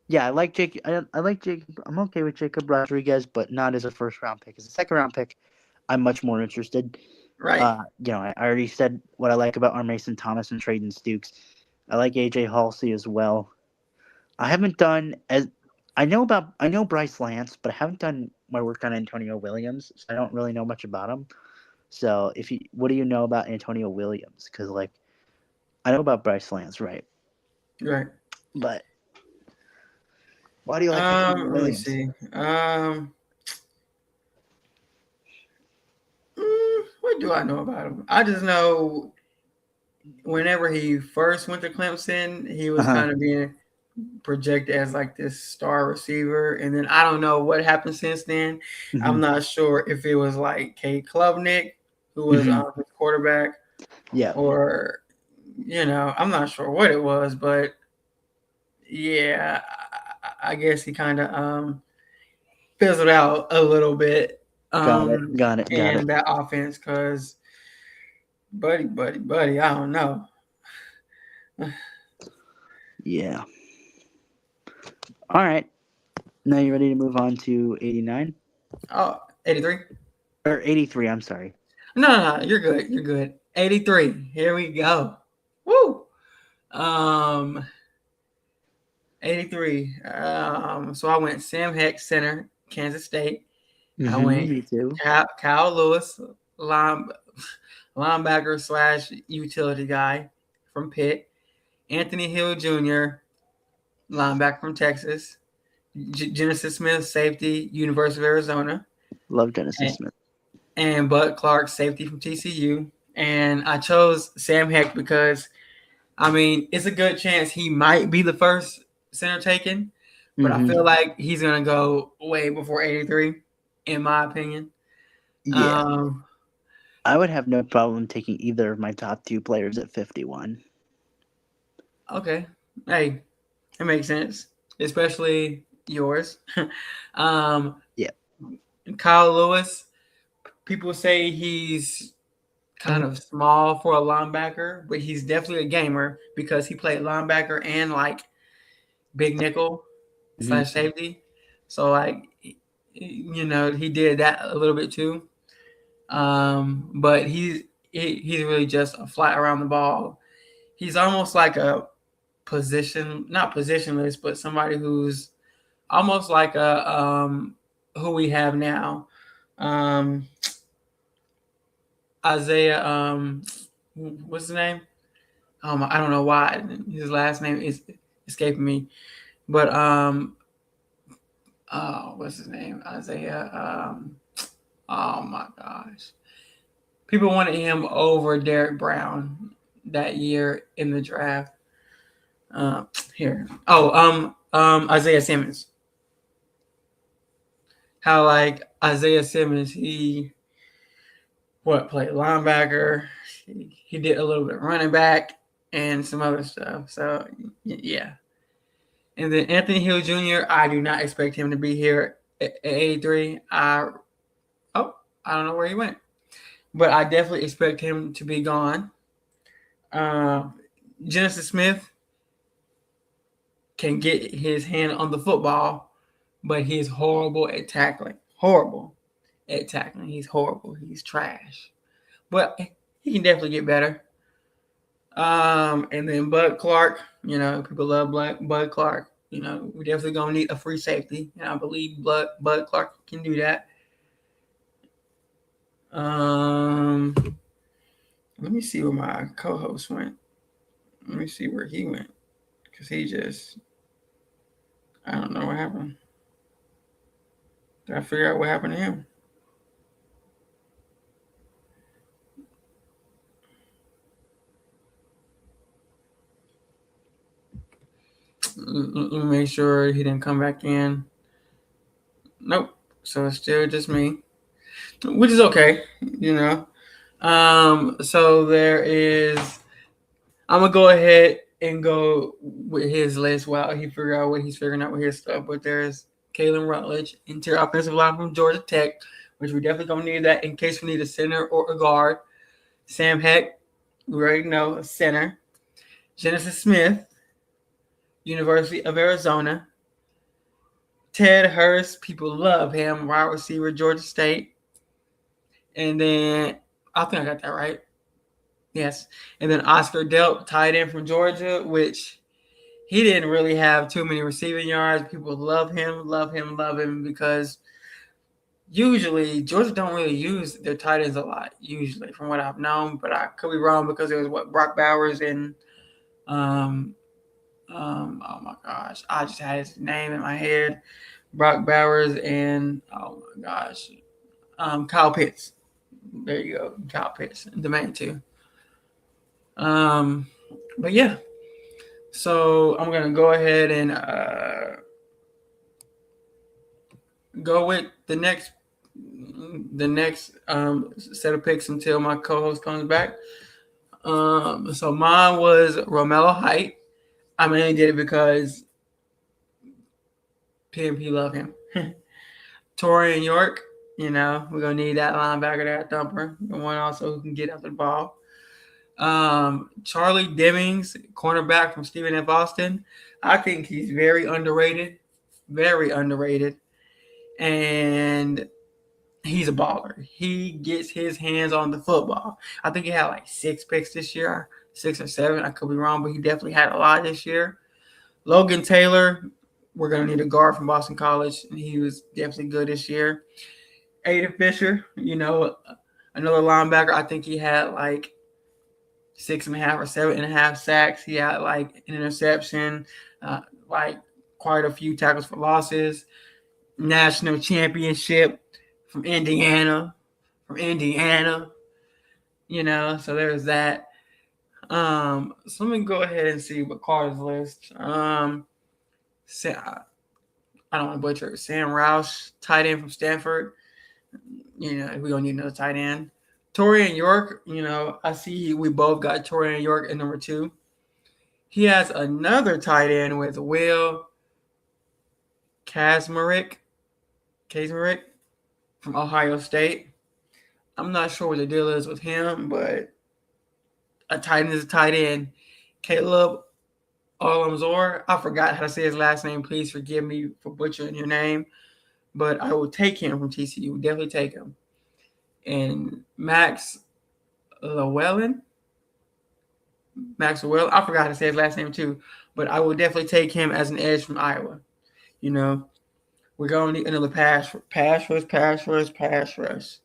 Yeah, I like Jake. I like Jake. I'm okay with Jacob Rodriguez, but not as a first round pick. As a second round pick, I'm much more interested. Right. I already said what I like about our Mason Thomas and Trayton Stukes. I like AJ Halsey as well. I haven't done as I know Bryce Lance, but I haven't done my work on Antonio Williams, so I don't really know much about him. So what do you know about Antonio Williams? Because like I know about Bryce Lance, right? Right. But why do you like Antonio Let me Williams? see. What do I know about him? I just know whenever he first went to Clemson, he was Uh-huh. kind of being projected as like this star receiver, and then I don't know what happened since then. Mm-hmm. I'm not sure if it was like Kate Klubnik, who was Mm-hmm. his quarterback, Yeah. or I'm not sure what it was, but yeah, I guess he kind of fizzled out a little bit Got it. Got it. Got in it. that offense because buddy, I don't know. Yeah. All right. Now you ready to move on to 89 Oh, 83? or 83? I'm sorry. No, you're good. You're good. 83. Here we go. Woo. Um, 83. So I went Sam Heck, center, Kansas State. I Mm-hmm. went Me too. Kyle Lewis, line, linebacker slash utility guy from Pitt. Anthony Hill Jr., linebacker from Texas. Genesis Smith, safety, University of Arizona. Love Genesis And, Smith. and Bud Clark, safety from TCU. And I chose Sam Heck because, I mean, it's a good chance he might be the first center taken, but I Mm-hmm. feel like he's going to go way before 83, in my opinion. Yeah. I would have no problem taking either of my top two players at 51. Okay. Hey, it makes sense, especially yours. um, Yeah. Kyle Lewis. People say he's kind of small for a linebacker, but he's definitely a gamer because he played linebacker and like big nickel / safety. So like, he did that a little bit too. But he's really just a flat around the ball. He's almost like a not positionless, but somebody who's almost like a who we have now. Isaiah, what's his name? I don't know why his last name is escaping me, but what's his name? Isaiah. Oh my gosh, people wanted him over Derek Brown that year in the draft. Here, Isaiah Simmons. How like Isaiah Simmons, he played linebacker. He did a little bit of running back and some other stuff. So yeah. And then Anthony Hill Jr., I do not expect him to be here at 83. I don't know where he went, but I definitely expect him to be gone. Genesis Smith can get his hand on the football, but he's horrible at tackling. Horrible at tackling. He's horrible. He's trash. But he can definitely get better. And then Bud Clark, people love Bud Clark. We definitely gonna need a free safety, and I believe Bud Clark can do that. Let me see where my co-host went. Let me see where he went, because I don't know what happened. Did I figure out what happened to him? Let me make sure he didn't come back in. Nope. So it's still just me, which is okay, So there is. I'm gonna go ahead and go with his list while he figure out what he's figuring out with his stuff. But there's Kalen Rutledge, interior offensive line from Georgia Tech, which we're definitely gonna need that in case we need a center or a guard. Sam Heck, we already know, a center. Genesis Smith, University of Arizona. Ted Hurst, people love him, wide receiver, Georgia State. And then, I think I got that right. Yes. And then Oscar Delp, tight end from Georgia, which he didn't really have too many receiving yards. People love him because usually Georgia don't really use their tight ends a lot, usually, from what I've known. But I could be wrong because it was Brock Bowers and oh my gosh, I just had his name in my head. Brock Bowers and oh my gosh, Kyle Pitts. There you go, Kyle Pitts, the main two. But yeah, so I'm gonna go ahead and go with the next set of picks until my co-host comes back. So mine was Romello Height. I mainly did it because PMP love him. Torian York, we're gonna need that linebacker, that thumper, the one also who can get after the ball. Charlie Demings, cornerback from Stephen F. Austin. I think he's very underrated, and he's a baller. He gets his hands on the football. I think he had like 6 picks this year, 6 or 7. I could be wrong, but he definitely had a lot this year. Logan Taylor, we're going to need a guard from Boston College, and he was definitely good this year. Aiden Fisher, another linebacker. I think he had like 6.5 or 7.5 sacks. He had like an interception, like quite a few tackles for losses. National championship from Indiana. So there's that. So let me go ahead and see what Carter's list. I don't want to butcher it. Sam Roush, tight end from Stanford. We're going to need another tight end. Torian York, I see we both got Torian York at number 2. He has another tight end with Will Kazmarek from Ohio State. I'm not sure what the deal is with him, but a tight end is a tight end. Caleb Olamzor, I forgot how to say his last name. Please forgive me for butchering your name, but I will take him from TCU. Definitely take him. And Max Llewellyn, I forgot how to say his last name too, but I will definitely take him as an edge from Iowa. You know, we're going to need another pass rush.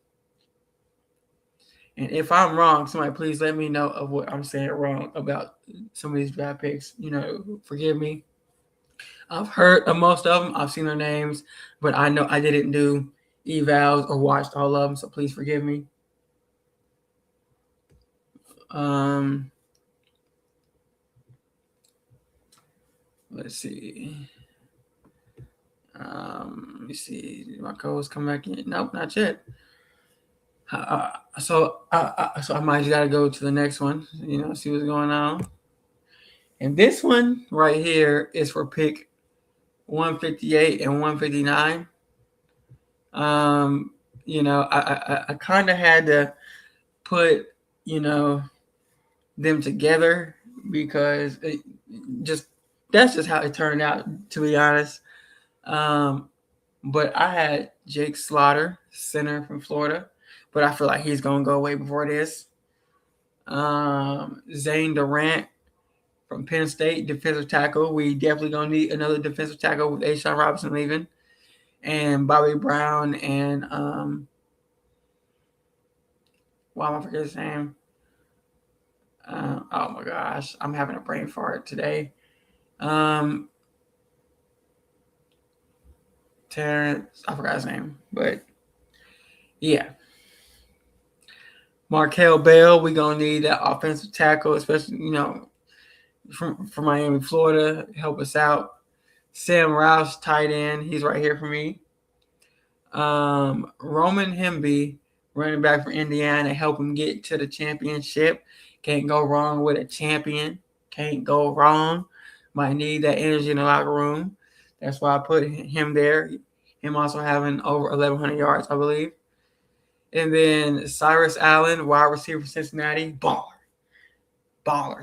And if I'm wrong, somebody please let me know of what I'm saying wrong about some of these draft picks. Forgive me. I've heard of most of them. I've seen their names, but I know I didn't do evals or watched all of them, so please forgive me. Let's see. Let me see. My codes come back in. Nope, not yet. So I might just gotta go to the next one. See what's going on. And this one right here is for pick 158 and 159. I kind of had to put them together because that's just how it turned out, to be honest. But I had Jake Slaughter, center from Florida, but I feel like he's gonna go away before this. Zane Durant from Penn State, defensive tackle. We definitely gonna need another defensive tackle with Ashawn Robinson leaving, and Bobby Brown and why am I forgetting his name? Oh my gosh, I'm having a brain fart today. Terrence, I forgot his name, but yeah. Markel Bell, we're gonna need that offensive tackle, especially from Miami, Florida, help us out. Sam Rouse, tight end, he's right here for me. Roman Hemby, running back for Indiana, help him get to the championship. Can't go wrong with a champion. Can't go wrong. Might need that energy in the locker room. That's why I put him there. Him also having over 1,100 yards, I believe. And then Cyrus Allen, wide receiver for Cincinnati, baller,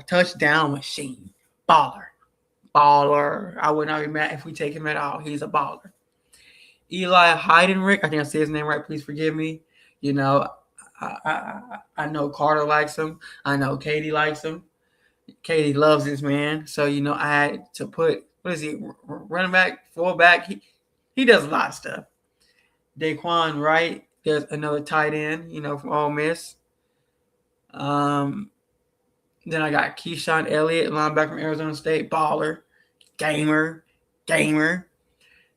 touchdown machine, baller. I would not be mad if we take him at all. He's a baller. Eli Heidenreich, I think I said his name right. Please forgive me. I know Carter likes him. I know Katie likes him. Katie loves this man. So, I had to put, what is he, running back, fullback? He does a lot of stuff. Daquan Wright, there's another tight end, from Ole Miss. Then I got Keyshawn Elliott, linebacker from Arizona State, baller, gamer.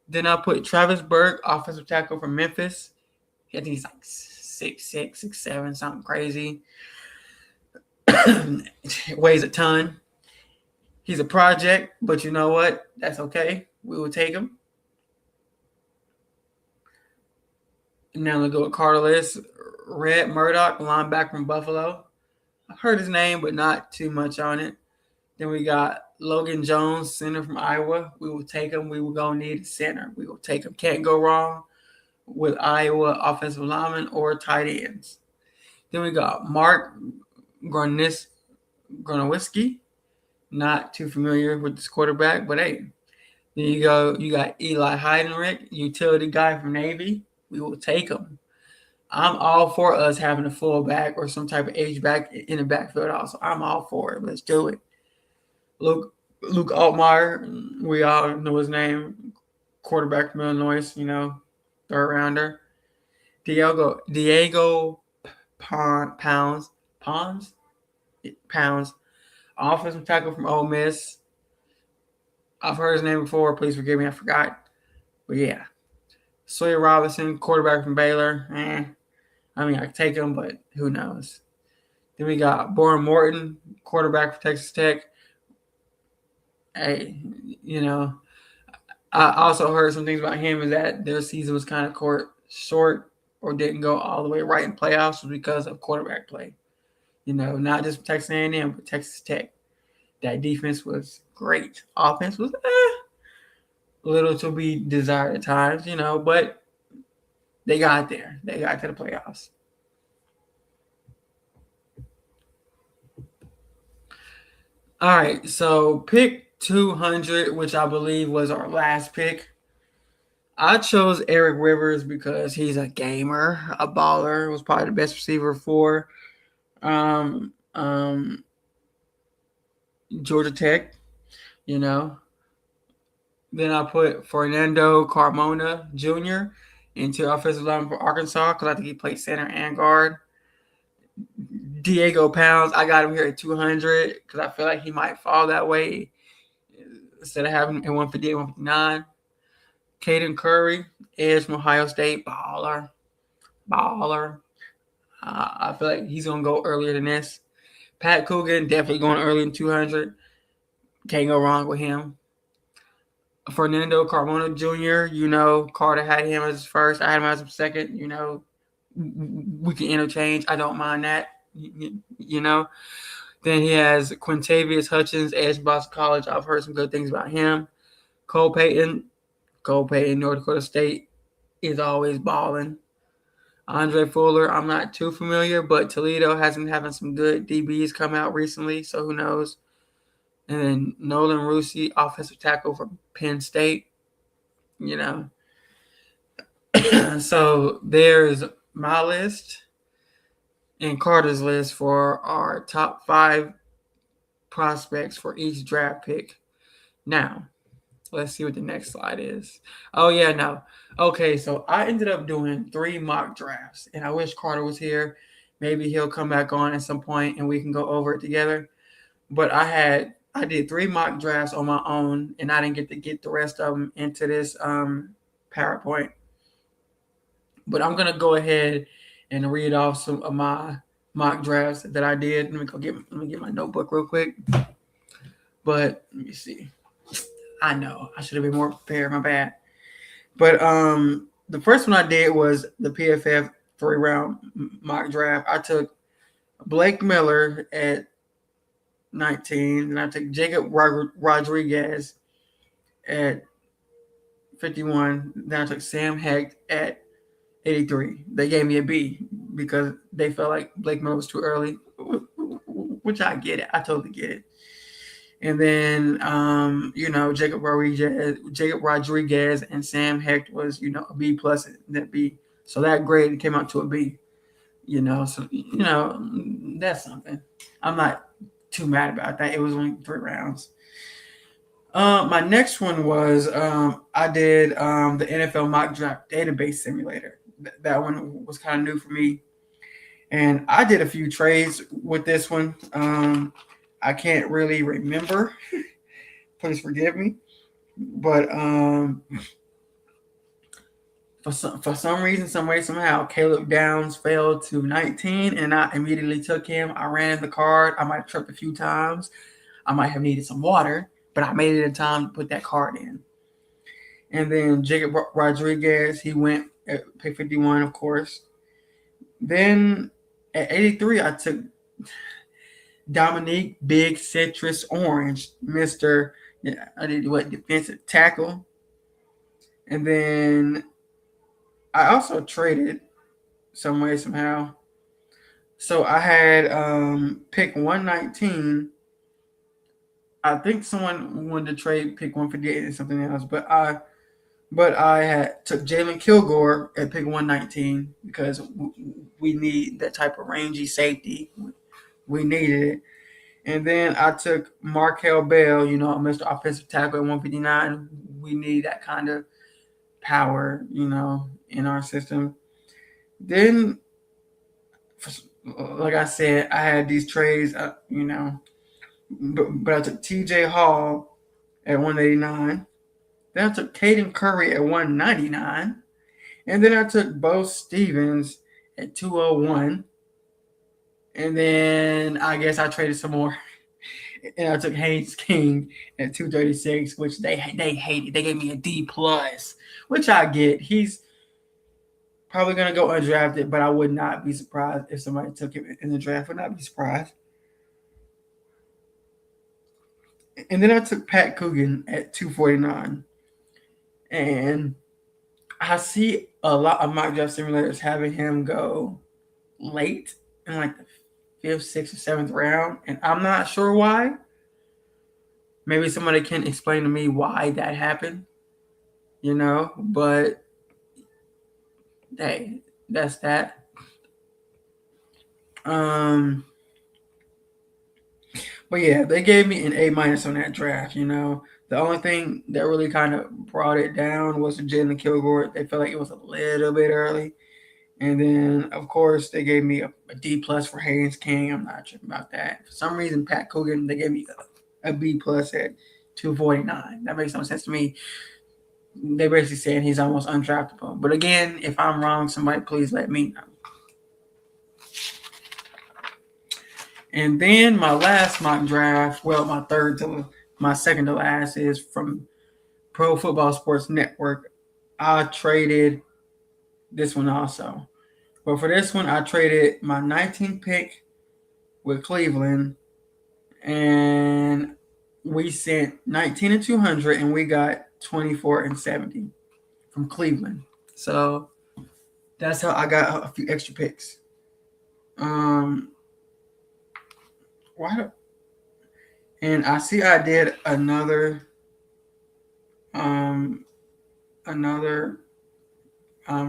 Then I put Travis Burke, offensive tackle from Memphis. I think he's like 6'6", 6'7", something crazy. Weighs a ton. He's a project, but you know what? That's okay. We will take him. Now let's go with Carlos Red Murdoch, linebacker from Buffalo. I heard his name, but not too much on it. Then we got Logan Jones, center from Iowa. We will take him. We will go need a center. We will take him. Can't go wrong with Iowa offensive linemen or tight ends. Then we got Mark Gronowitzki. Not too familiar with this quarterback, but hey. Then you got Eli Heidenreich, utility guy from Navy. We will take him. I'm all for us having a fullback or some type of H-back in the backfield also. I'm all for it. Let's do it. Luke Altmaier, we all know his name. Quarterback from Illinois, third rounder. Diego Pounds, offensive tackle from Ole Miss. I've heard his name before. Please forgive me, I forgot. But yeah. Sawyer Robinson, quarterback from Baylor. I could take him, but who knows. Then we got Boren Morton, quarterback for Texas Tech. Hey, I also heard some things about him is that their season was kind of short or didn't go all the way right in playoffs because of quarterback play. Not just Texas A&M, but Texas Tech. That defense was great. Offense was little to be desired at times, but they got there. They got to the playoffs. All right, so pick 200, which I believe was our last pick. I chose Eric Rivers because he's a gamer, a baller. Was probably the best receiver for um, um, Georgia Tech. You know. Then I put Fernando Carmona Jr. into offensive line for Arkansas because I think he played center and guard. Diego Pounds, I got him here at 200 because I feel like he might fall that way instead of having him at 158, 159. Caden Curry, edge from Ohio State, baller. I feel like he's going to go earlier than this. Pat Coogan, definitely going early in 200. Can't go wrong with him. Fernando Carmona Jr., Carter had him as first. I had him as second. We can interchange. I don't mind that. Then he has Quintavious Hutchins, edge Boston College. I've heard some good things about him. Cole Payton, North Dakota State, is always balling. Andre Fuller, I'm not too familiar, but Toledo has been having some good DBs come out recently, so who knows. And then Nolan Rusi, offensive tackle for Penn State. So there's my list and Carter's list for our top 5 prospects for each draft pick. Now, let's see what the next slide is. Oh, yeah, no. Okay, so I ended up doing 3 mock drafts, and I wish Carter was here. Maybe he'll come back on at some point and we can go over it together. But I did 3 mock drafts on my own, and I didn't get to get the rest of them into this PowerPoint. But I'm going to go ahead and read off some of my mock drafts that I did. Let me get my notebook real quick. But let me see. I know I should have been more prepared. My bad. But the first one I did was the PFF 3-round mock draft. I took Blake Miller at 19, and I took Jacob Rodriguez at 51. Then I took Sam Hecht at 83. They gave me a B because they felt like Blake Miller was too early, which I get it. I totally get it. And then, Jacob Rodriguez and Sam Hecht was, a B plus and that B. So that grade came out to a B, So, that's something. I'm not too mad about that. It was only 3 rounds. My next one was I did the NFL mock draft database simulator. That one was kind of new for me. And I did a few trades with this one. I can't really remember. Please forgive me. But for some reason, some way, somehow, Caleb Downs fell to 19, and I immediately took him. I ran the card. I might have tripped a few times. I might have needed some water, but I made it in time to put that card in. And then Jacob Rodriguez, he went at pick 51, of course. Then at 83, I took Dominique Big Citrus Orange, I did defensive tackle. And then I also traded some way, somehow. So I had pick 119. I think someone wanted to trade pick 158 and something else, but I had took Jalen Kilgore at pick 119 because we need that type of rangy safety. We needed it. And then I took Markel Bell, Mr. Offensive Tackle at 159. We need that kind of power, in our system. Then, like I said, I had these trades, but I took TJ Hall at 189. Then I took Caden Curry at 199. And then I took Bo Stevens at 201. And then I guess I traded some more. And I took Haynes King at 236, which they hated. They gave me a D plus, which I get. He's probably gonna go undrafted, but I would not be surprised if somebody took him in the draft. Would not be surprised. And then I took Pat Coogan at 249. And I see a lot of mock draft simulators having him go late in like the fifth, sixth, or seventh round, and I'm not sure why. Maybe somebody can explain to me why that happened, but hey, that's that. Um, but yeah, they gave me an A- on that draft. The only thing that really kind of brought it down was the Jalen Kilgore. They felt like it was a little bit early, and then of course they gave me a D plus for Haynes King. I'm not sure about that. For some reason, Pat Coogan they gave me a B plus at 249. That makes no sense to me. They basically saying he's almost undraftable. But again, if I'm wrong, somebody please let me know. And then my last mock draft, well, my second to last is from Pro Football Sports Network. I traded this one also. But for this one, I traded my 19th pick with Cleveland, and we sent 19 and 200, and we got 24 and 70 from Cleveland. So that's how I got a few extra picks. Why? And I see I did um another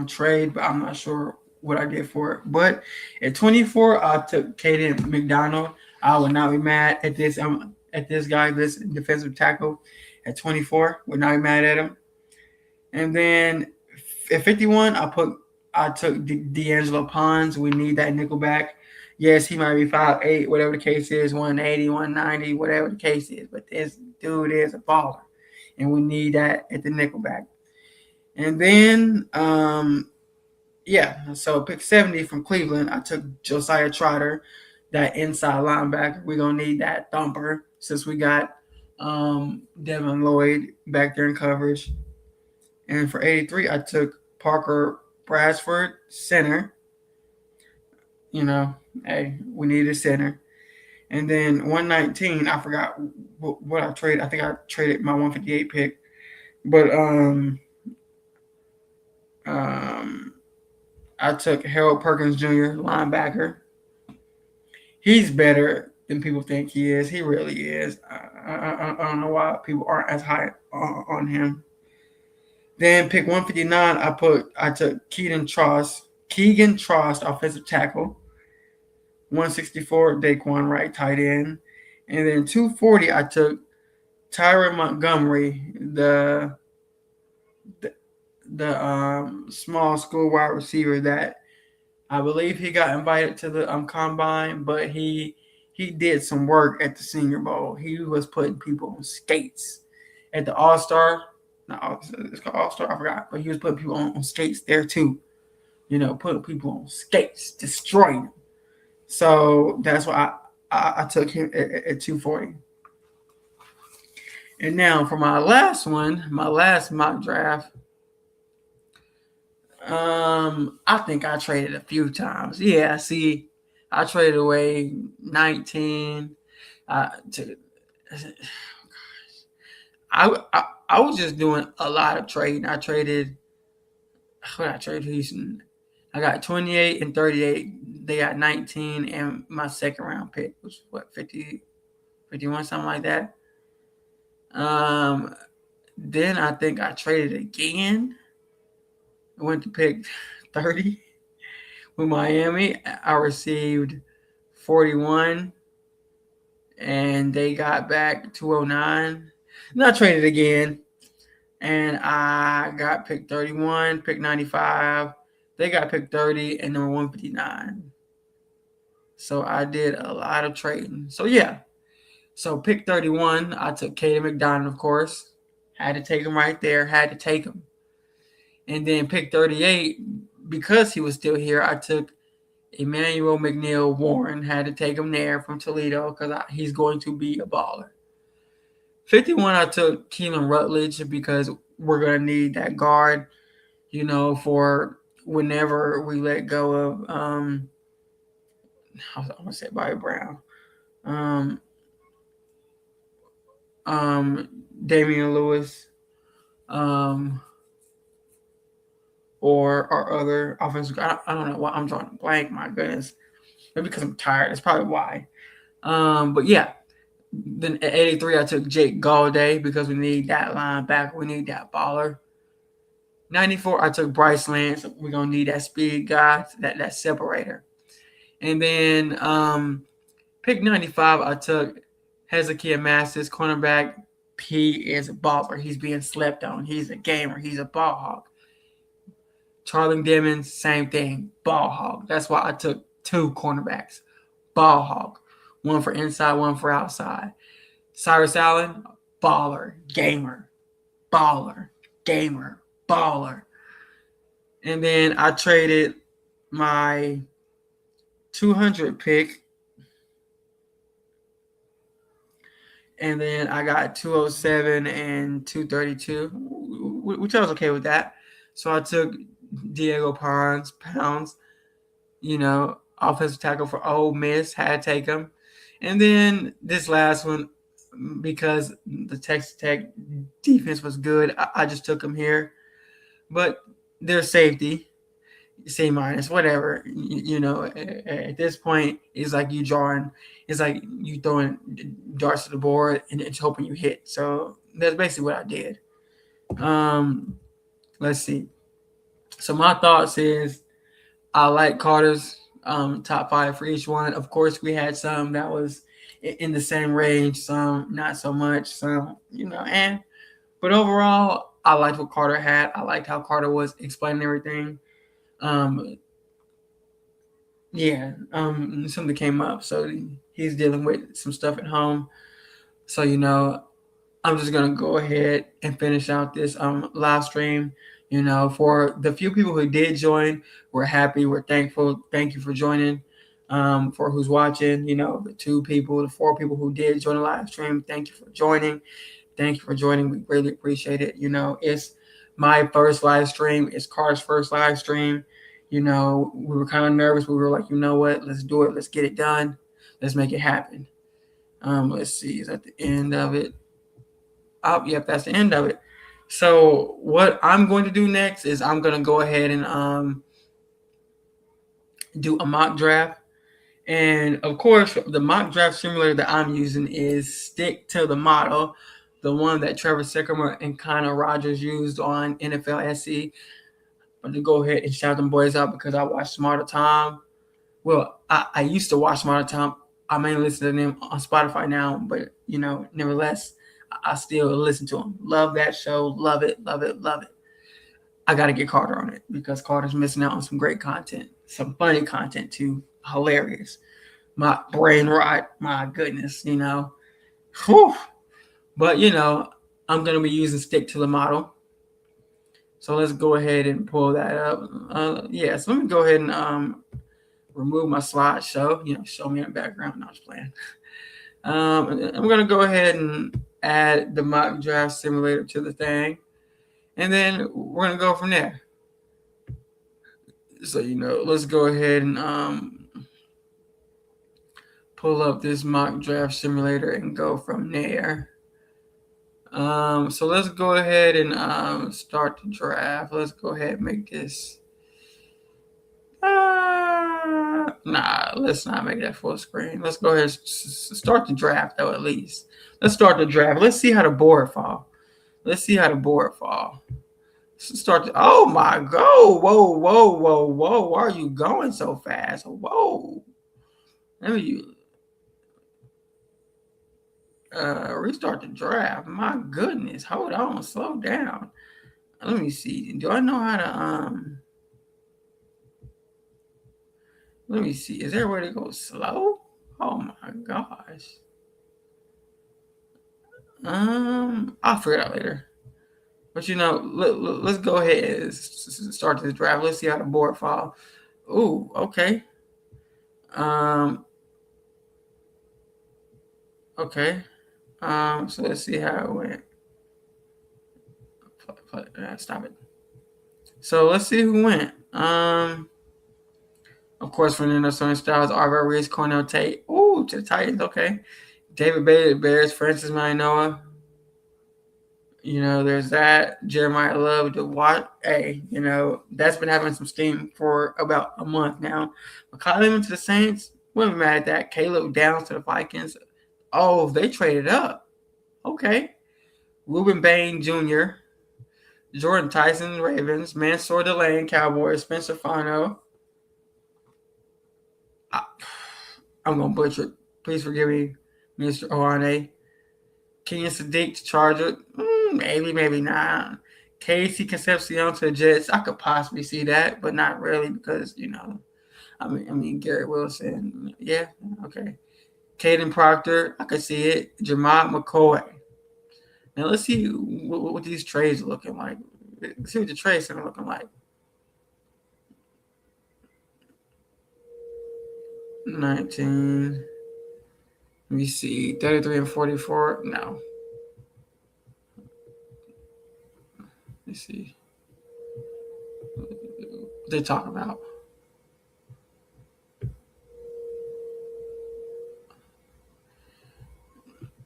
trade, but I'm not sure what I did for it. But at 24, I took Caden McDonald. I would not be mad at this guy, this defensive tackle at 24. Would not be mad at him. And then at 51, I took D'Angelo Pons. We need that nickel back. Yes, he might be 5'8", whatever the case is, 180, 190, whatever the case is. But this dude is a baller, and we need that at the nickel back. And then, so pick 70 from Cleveland. I took Josiah Trotter, that inside linebacker. We're going to need that thumper since we got Devin Lloyd back there in coverage. And for 83, I took Parker Brasford, center. Hey, we need a center. And then 119, I forgot what I traded. I think I traded my 158 pick. But I took Harold Perkins Jr., linebacker. He's better than people think he is. He really is. I don't know why people aren't as high on him. Then pick 159, I took Keegan Trost, offensive tackle. 164, Daquan Wright, tight end. And then 240, I took Tyron Montgomery, the small school wide receiver that I believe he got invited to the combine, but he did some work at the Senior Bowl. He was putting people on skates at the All-Star. It's called All-Star. I forgot, but he was putting people on skates there too. Putting people on skates, destroying them. So that's why I took him at 240. And now for my last mock draft. I think I traded a few times. Yeah, see, I traded away 19. I was just doing a lot of trading. I traded. What I traded Houston. I got 28 and 38. They got 19, and my second round pick was 50, 51, something like that. Then I think I traded again. I went to pick 30 with Miami. I received 41, and they got back 209. And I traded again, and I got pick 31, pick 95. They got pick 30 and number 159. So I did a lot of trading. So yeah. So pick 31, I took Caden McDonald, of course. Had to take him right there. Had to take him. And then pick 38, because he was still here, I took Emmanuel McNeil Warren. Had to take him there from Toledo because he's going to be a baller. 51, I took Keelan Rutledge because we're going to need that guard, for whenever we let go of, I'm going to say Bobby Brown. Damian Lewis. or our other offensive. I don't know why I'm drawing a blank. My goodness, maybe because I'm tired. That's probably why. But yeah. Then at 83, I took Jake Gallaudet because we need that linebacker. We need that baller. 94, I took Bryce Lance. We're gonna need that speed guy, that separator. And then pick 95, I took Hezekiah Masters, cornerback. He is a baller. He's being slept on. He's a gamer. He's a ball hog. Charlie Dimmons, same thing, ball hog. That's why I took 2 cornerbacks, ball hog. One for inside, one for outside. Cyrus Allen, baller, gamer, baller, gamer, baller. And then I traded my 200 pick. And then I got 207 and 232, which I was okay with that. So I took Diego Pounds, offensive tackle for Ole Miss, had to take him. And then this last one, because the Texas Tech defense was good, I just took him here. But their safety, C-, whatever. At this point, it's like you throwing darts to the board and it's hoping you hit. So that's basically what I did. Let's see. So my thoughts is I like Carter's top 5 for each one. Of course, we had some that was in the same range, some not so much, some, but overall, I liked what Carter had. I liked how Carter was explaining everything. Something came up, so he's dealing with some stuff at home. So, I'm just going to go ahead and finish out this live stream. For the few people who did join, we're happy, we're thankful. Thank you for joining. For who's watching, the 2 people, the 4 people who did join the live stream, thank you for joining. Thank you for joining. We really appreciate it. It's my first live stream. It's Carter's first live stream. We were kind of nervous, but we were like, you know what? Let's do it. Let's get it done. Let's make it happen. Let's see. Is that the end of it? Oh, yep, that's the end of it. So what I'm going to do next is I'm going to go ahead and do a mock draft. And, of course, the mock draft simulator that I'm using is Stick to the Model, the one that Trevor Sycamore and Connor Rogers used on NFL SC. I'm going to go ahead and shout them boys out because I watch Smarter Time. Well, I used to watch Smarter Time. I mainly listen to them on Spotify now, but, nevertheless, I still listen to them. Love that show. Love it, love it, love it. I got to get Carter on it because Carter's missing out on some great content, some funny content too. Hilarious. My brain rot. My goodness, Whew. But, I'm going to be using Stick to the Model. So let's go ahead and pull that up. So let me go ahead and remove my slideshow. Show me in the background. No, I was playing. I'm going to go ahead and add the mock draft simulator to the thing. And then we're going to go from there. So, let's go ahead and pull up this mock draft simulator and go from there. So let's go ahead and start the draft. Let's go ahead and make this. Let's not make that full screen. Let's go ahead and start the draft, though, at least. Let's start the draft. Let's see how the board fall. Let's start. Oh, my God. Whoa. Why are you going so fast? Whoa. Let me restart the draft. My goodness. Hold on. Slow down. Let me see. Do I know how to let me see. Is there a way to go slow? Oh my gosh. I'll figure it out later. But let's go ahead and start this draft. Let's see how the board fall. Ooh, okay. Okay. So let's see how it went. Stop it. So let's see who went. Of course, Fernando Sonny Styles, Arvell Reese, Cornell Tate. Ooh, to the Titans. Okay. David Bailey, Bears, Francis Manoa. There's that. Jeremiah Love to watch. Hey, that's been having some steam for about a month now. But Kyle Evans to the Saints, wasn't mad at that. Caleb Downs to the Vikings. Oh, they traded up. Okay. Ruben Bain Jr., Jordan Tyson, Ravens, Mansour Delane, Cowboys, Spencer Fano. I'm going to butcher it. Please forgive me, Mr. Oane. Kenyon Sadiq to Chargers. Maybe, maybe not. Casey Concepcion to the Jets. I could possibly see that, but not really because, I mean Garrett Wilson. Yeah, okay. Caden Proctor. I could see it. Jamont McCoy. Now let's see what these trades are looking like. Let's see what the trades are looking like. 19. Let me see. 33 and 44. No. Let's see. What they talk about.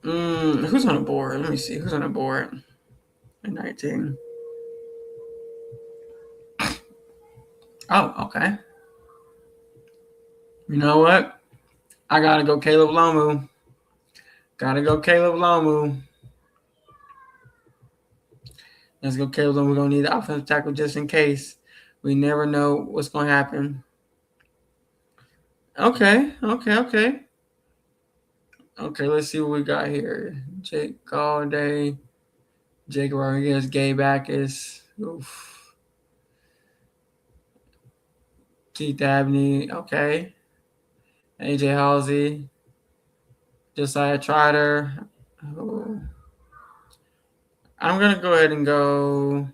Who's on the board? Let me see. Who's on the board? At 19. Oh, okay. You know what? I gotta go Caleb Lomu. Let's go Caleb Lomu. We're gonna need the offensive tackle just in case. We never know what's gonna happen. Okay. Let's see what we got here. Jake Galladay, Jake Rodriguez, Gabe Backus. Oof. Keith Abney. Okay. AJ Halsey. Josiah Trotter. Oh. I'm going to go ahead and go.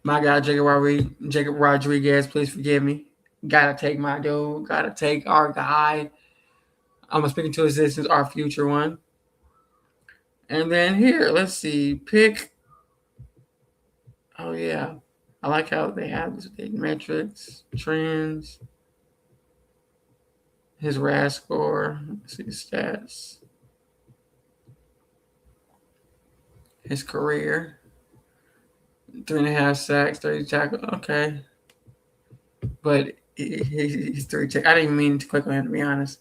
My guy, Jacob Rodriguez, please forgive me. Got to take my dude. Got to take our guy. I'm speaking to existence, our future one. And then here, let's see. Pick. Oh, yeah. I like how they have this metrics, trends. His RAS score. Let's see the stats. His career. 3.5 sacks, 30 tackles. Okay. But he's 3 check. I didn't even mean to click on him, to be honest.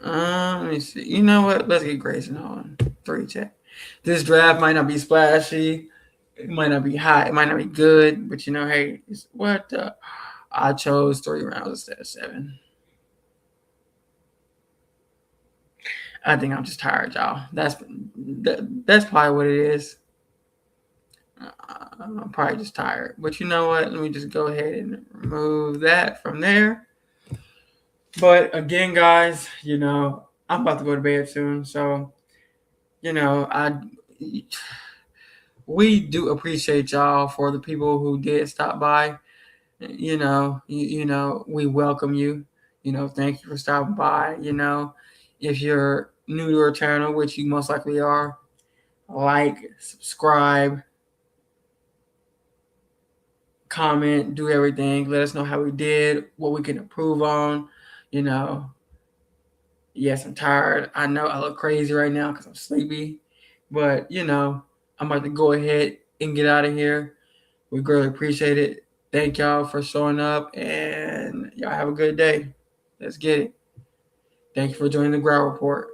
Let me see. You know what? Let's get Grayson on. 3 check. This draft might not be splashy. It might not be hot. It might not be good. But, hey, what? I chose 3 rounds instead of 7. I think I'm just tired, y'all. That's probably what it is. I'm probably just tired. But you know what? Let me just go ahead and remove that from there. But again, guys, I'm about to go to bed soon. So, we do appreciate y'all for the people who did stop by. We welcome you. Thank you for stopping by. If you're new to our channel, which you most likely are, like, subscribe, comment, do everything. Let us know how we did, what we can improve on. Yes, I'm tired. I know I look crazy right now because I'm sleepy. But, I'm about to go ahead and get out of here. We greatly appreciate it. Thank y'all for showing up, and y'all have a good day. Let's get it. Thank you for joining the Growl Report.